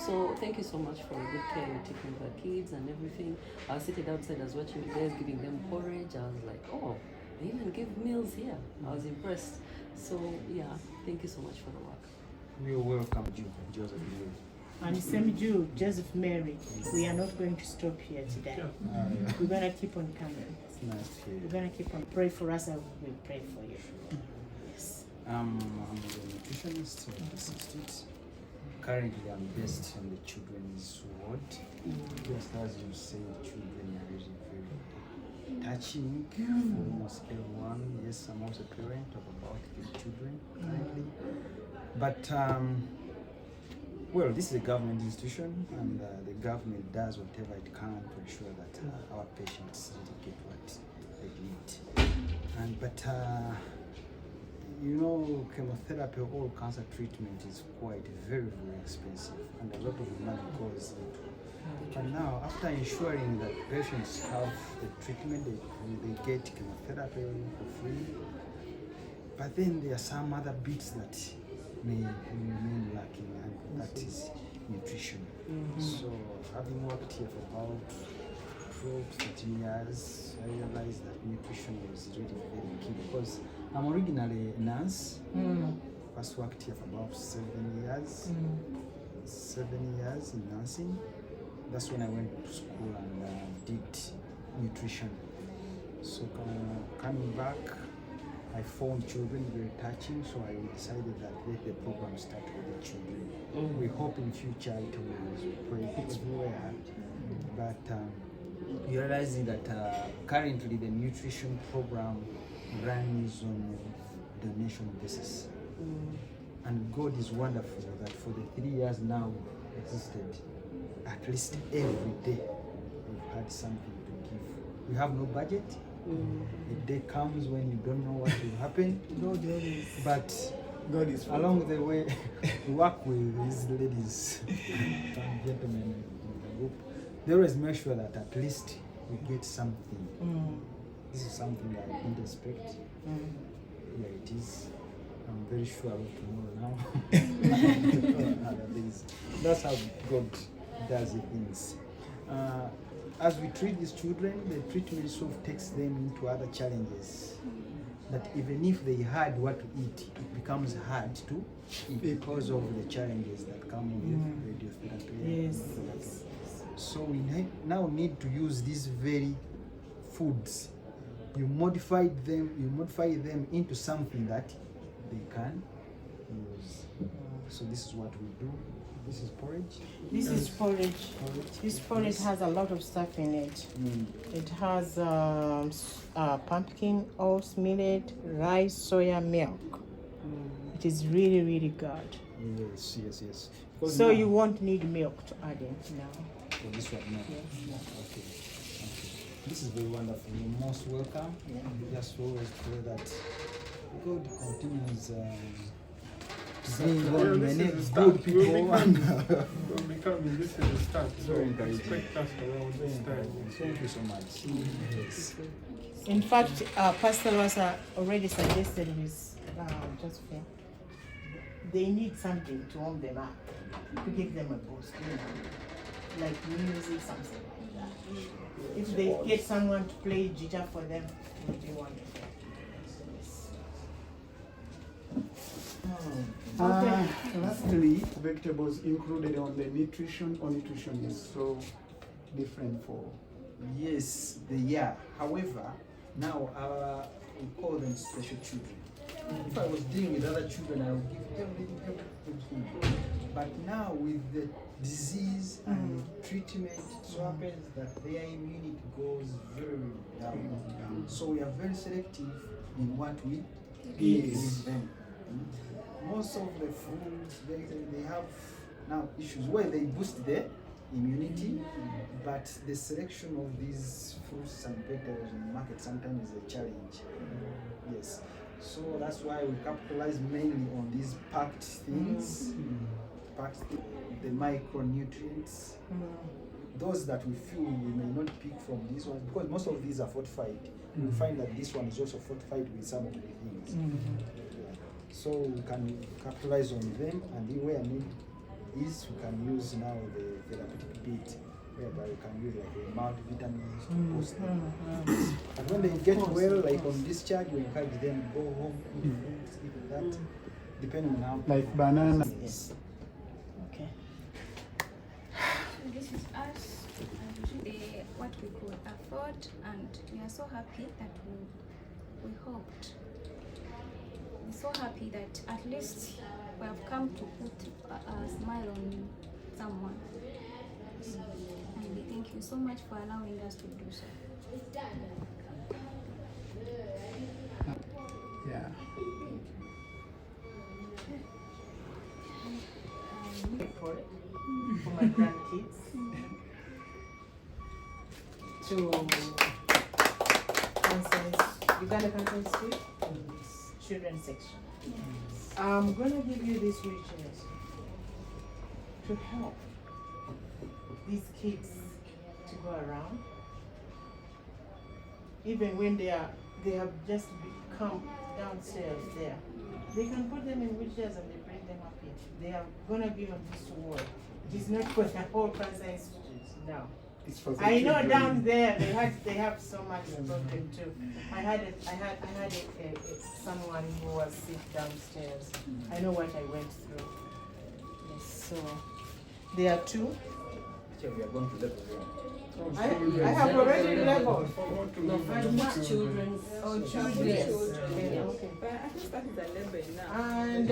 So thank you so much for the good care you're taking of the kids and everything. I was sitting outside, I was watching you guys giving them porridge. I was like, oh, they even give meals here. I was impressed. So yeah, thank you so much for the work. We welcome you, Joseph. And same Jew, Joseph Mary, we are not going to stop here today. We're going to keep on coming. It's nice to hear. We're going to keep on pray for us and we will pray for you. Yes. I'm a nutritionist of this institute. Currently, I'm based on the children's ward. Just as you say, children are really very touching for almost everyone. Yes, I'm also a parent of about 3 children currently. But well, this is a government institution, and the government does whatever it can to ensure that our patients really get what they need. But you know, chemotherapy or all cancer treatment is quite very expensive, and a lot of money goes into it. But now, after ensuring that patients have the treatment, they get chemotherapy for free. But then there are some other bits that may remain lacking, and that is nutrition. So having worked here for about 12-13 years, I realized that nutrition was really very key because I'm originally a nurse. First worked here for about 7 years. 7 years in nursing. That's when I went to school and did nutrition. So coming back, I found children very touching, so I decided that let the program start with the children. We hope in future it will spread everywhere, but we you're realizing that currently the nutrition program runs on donation basis. And God is wonderful that for the 3 years now we've existed, at least every day we've had something to give. We have no budget. The day comes when you don't know what will happen. But God is along the way, we work with these ladies and gentlemen in the group. They always make sure that at least we get something. This is something I didn't expect. Here it is. I'm very sure about tomorrow now. Other things. That's how God does things. As we treat these children, the treatment sort of takes them into other challenges. That even if they had what to eat, it becomes hard to eat because of the challenges that come with radiotherapy. Yes. So we now need to use these very foods. You modify them into something that they can use. So this is what we do. This is porridge. This is porridge. This porridge has a lot of stuff in it. It has pumpkin, oats, millet, rice, soya milk. It is really, really good. Yes. So you won't need milk to add in now. For this one, no. Yes. Okay. This is very wonderful. You're most welcome. Just always pray that God continues bring on many good people. We'll be coming. This is the start. So Very encouraging. expect us around this time. Thank you so much. Yes. In fact, Pastor Wasa already suggested with Josephine, they need something to warm them up, to give them a boost, like music, something like that. If they get someone to play jita for them, it would be wonderful. Lastly, vegetables included on the nutrition or nutrition is so different for. Yes, they are. However, now we call them special children. If I was dealing with other children, I would give everything. But now with the disease and the treatment, it so happens that their immunity goes very down. So we are very selective in what we give them. Most of the foods, they have now issues where they boost their immunity, but the selection of these fruits and vegetables in the market sometimes is a challenge. Yes. So that's why we capitalize mainly on these packed things, the micronutrients, those that we feel we may not pick from these ones, because most of these are fortified. We find that this one is also fortified with some of the things. So we can capitalize on them, and where need is, we can use now the therapeutic bit, whereby we can use like the multivitamins to boost them. And when they get well, like on discharge, we encourage them to go home, eat fruits, eat that, depending on how. Like banana. Yes. Okay. This is us, what we could afford, and we are so happy that we hoped. We're so happy that at least we have come to put a smile on someone. And we thank you so much for allowing us to do so. Yeah. For my grandkids to Uganda Conscience Street children's section. I'm gonna give you this wheelchairs to help these kids to go around, even when they have just come downstairs there. They can put them in wheelchairs and they bring them up here. They are gonna be on this wall. It is not for the whole Cancer Institute, no. It's for the I know children. down there they have so much problem too. I had someone who was sick downstairs. I know what I went through. Yes, so there are two. We are going to level I have already leveled. Children. Oh, children. Yes. Okay, okay. But I think that is a level now. And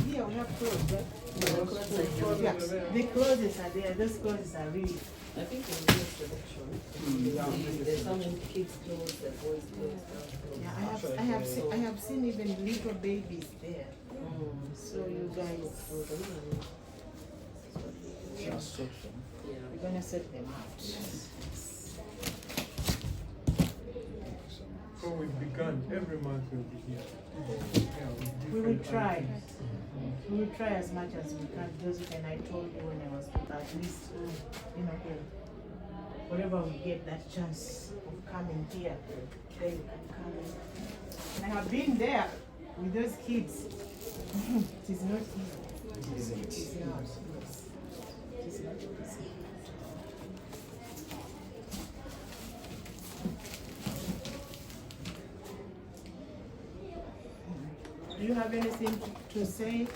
here we have clothes, right? Yeah, the clothes are there. Those clothes are really. I think in this selection. There's some kids' clothes, the boys' clothes, girls' clothes. Yeah, I have seen even little babies there. So you guys, we're gonna set them out. So we've begun. Every month we'll be here. We will try. We will try as much as we can. Josephine, I told you when I was at least, you know, whenever we get that chance of coming here, then we can come in. And I have been there with those kids. It is not easy. It is not. Yes. It is not easy. Do you have anything to say?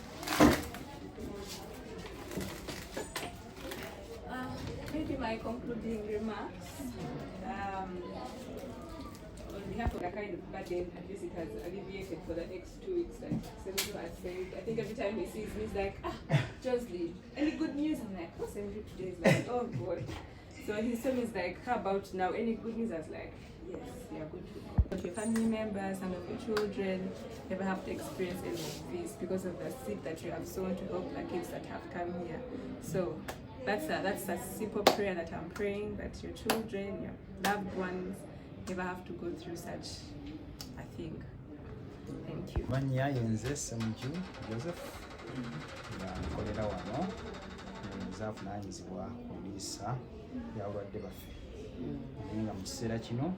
Maybe my concluding remarks. On behalf of the kind of burden, at least it has alleviated for the next 2 weeks, like Senator has said. I think every time he sees me, he's like, Josley, any good news? I'm like, what's Senator today? He's like, oh God. So his son is like, how about now? Any good news? I was like, yes, we are good to go. But your family members, some of your children never have to experience any of this because of the seed that you have sown to help the kids that have come here. So that's a simple prayer that I'm praying, that your children, your loved ones, never have to go through such a thing. Thank you. Manya yenze Semuju Joseph nga nkolera wano nzavunanyizibwa ku liisa y'abalwadde baffe naye nga mu kiseera kino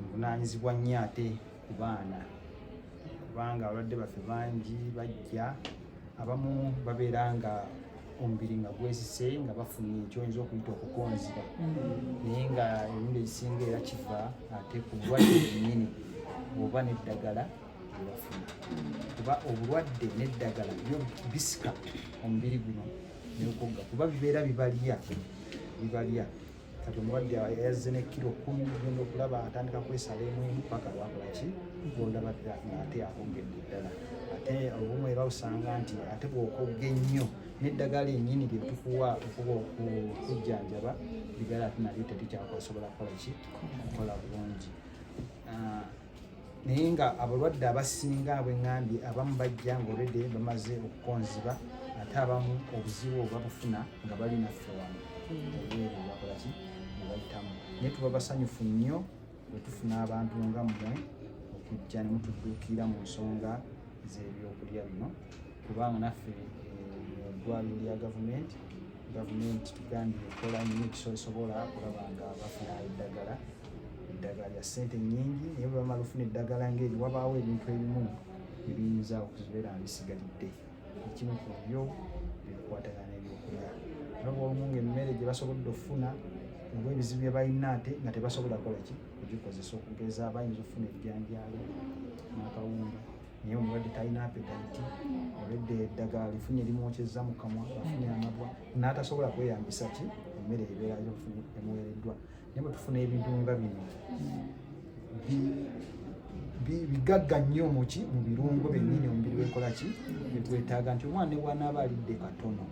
nvunanyizibwa nnyo ate ku baana kubanga abalwadde baffe bangi bajja abamu babeera nga omubiri nga gwesise nga bafunye ekyoyinza okuyita okukonziba naye nga emirundi egisinga era kiva ate ku bulwadde bwennyini oba n'eddagala lyebafuna kuba obulwadde n'eddagala byo bisika omubiri guno neokogga kuba bibeera bibalya kati omulwadde yazze ne kiro 10 genda okulaba atandika kwesala emu paka lwakolaki olaba ng'ate akongedde ddala ate obumu era osanga nti ate bw'okogga ennyo n'eddagala ennyini lyetukuwa okuba okujjanjaba ligala ate nalyo tetukyakusobola kukolaki kukola bulungi naye nga abalwadde abasinga bwengambye abamu bajja ngaolwedde bamaze okukonziba ate abamu obuzibu obabufuna nga bali naffe wano obweru bakolaki nebayitamu naye tuba basanyufu nnyo bwetufuna abantu nga mmwe okujja ne mutudduukira mu nsonga z'ebyokulya bino kubanga naffe eddwaliro lya gavumenti tugambye ekola nnyo ekisobola okulaba nga bafuna eddagala lya ssente nnyingi naye bwe bamala ofuna eddagala ng'eri wabaawo ebintu ebimu ebiyinza okubeera nga bisigalidde ekimu ku byo bikwatagana n'ebyokulya era bw'olumu ng'emmere gye basobodde okufuna olw'ebizibu bye balina ate nga tebasobola kukolaki kugikozesa okugeza bayinza okufuna ebijanjaalo n'akawunga naye omulwadde talina apetite olwedde eddagala lifunye limwokyeza mu kamwa afunye amabwa n'atasobola kweyambisa ki emmere ebeera emuweereddwa naye bwe tufuna ebintu nga bino bigagga nnyo mu birungo byennyini omubiri gwekola ki bigwetaaga nti omwana ne bw'anaaba alidde katono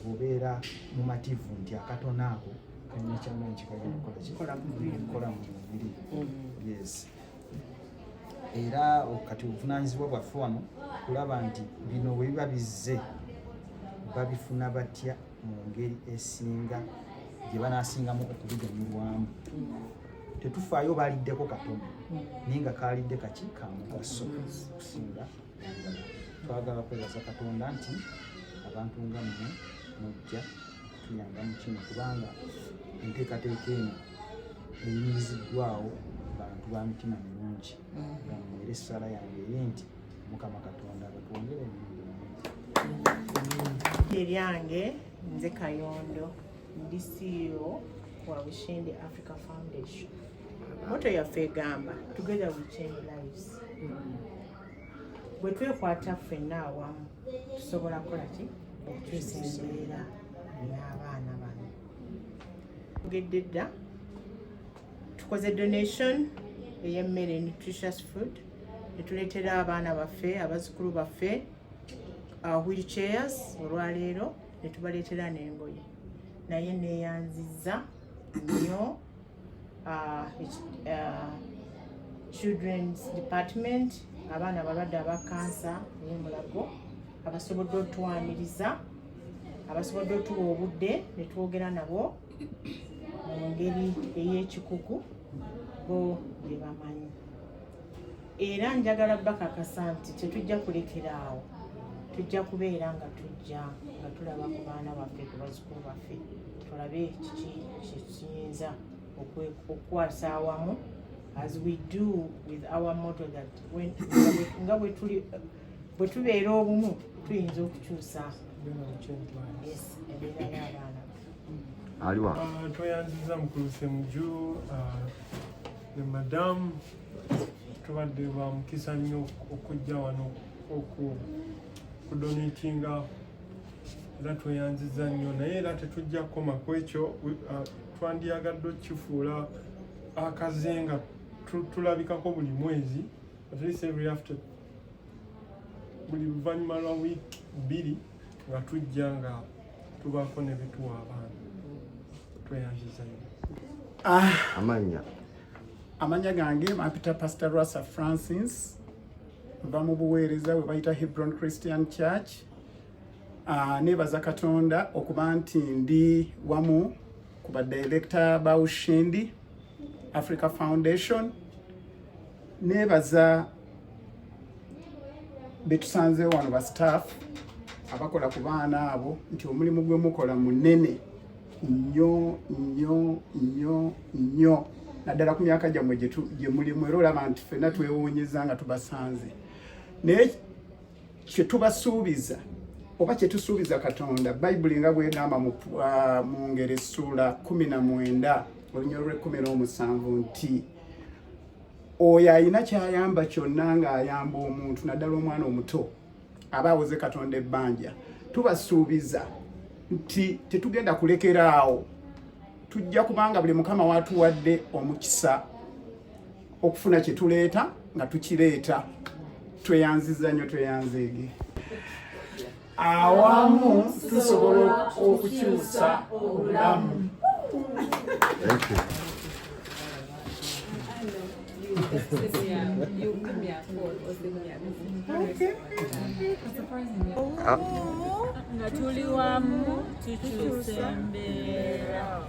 obeera mumativu nti akatono ako kalina kyamaanyi kikagenda kukola mu mubiri yes era kati obuvunanyizibwa bwaffe wano kulaba nti bino bwe biba bizze babifuna batya mu ngeri esinga gye banaasingamu okubiganyulwamu tetufaayo baliddeko katono naye nga kalidde kaki kamugaso okusinga endala twagala kwebaza katonda nti abantu nga mmwe mujja okutuyamba mu kino kubanga enteekateeka eno eyimiriziddwawo bantu ba mitima mirungi nga mmwera essala yange eri nti mukama katonda batwongere eryange nze Kayondo ndi CEO wa Ushindu Africa Foundation. Moto yaffe egamba together we change lives. Bwe twekwata ffenna awamu tusobola kukola ki okukyusa embeera y'abaana bano. Tugedde dda tukoze donation ey'emmere nutritious food etuleetera abaana baffe abazzukulu baffe wheelchairs olwaleero ne tubaleetera n'engoye naye neeyanzizza nnyo children's department, abaana abalwadde aba kansa y'emulago abasobodde otwaniriza, abasobodde otuwa obudde ne twogera nabo mu ngeri ey'ekikugu bo bye bamanyi. Era njagala bakakasa nti tetujja kulekera awo, tujja kubeera nga tulaba ku baana baffe, ku bazzukulu baffe, tulabe kiki kiyinza okukwasa awamu, as we do with our motto that nga bwe tubeera obumu tuyinza okukyusa embeera y'abaana. Aliwa. Tweyanziza Mukuluuse Muju, ne madamu tubadde ba mukisa nnyo okujja wano okudonatinga, era tweyanziza nnyo, naye era tetujja kukoma ku ekyo. Twandiyagadde okukifuula akaze nga tulabikako buli mwezi, at least every after, buli luvannyuma lwa wiiki 2 nga tujja nga tubaako ne bituwa abaana. Tweyanziza nnyo. Amanya gange mpita Pastor Rasa Francis, nva mu buweereza bwe bayita Hebron Christian Church. Nebaza Katonda okuba nti ndi wamu ku badirector ba Ushindu Africa Foundation. Nebaza betusanze wano ba staff abakola ku baana abo nti omulimu gwe mukola munene nnyo nnyo nnyo nnyo, naddala ku myaka gyammwe gye mulimu, era olaba nti ffenna twewuunyiza nga tubasanze. Naye kye tubasuubiza oba kye tusuubiza Katonda, Bayibuli nga bw'egamba mu ngero essuula 19 olunyolo lw'17 nti oyo alina kyayamba kyonna ng'ayamba omuntu, naddala omwana omuto aba awoze Katonda ebbanja. Tubasuubiza nti tetugenda kulekera awo, tujja kubanga buli Mukama watuwadde omukisa okufuna kye tuleeta nga tukireeta. Tweyanziza nnyo, tweyanzeege. Awamu tusobola okukyusa obulamu. Thank you. Nga tuli wamu tukyusa embeera.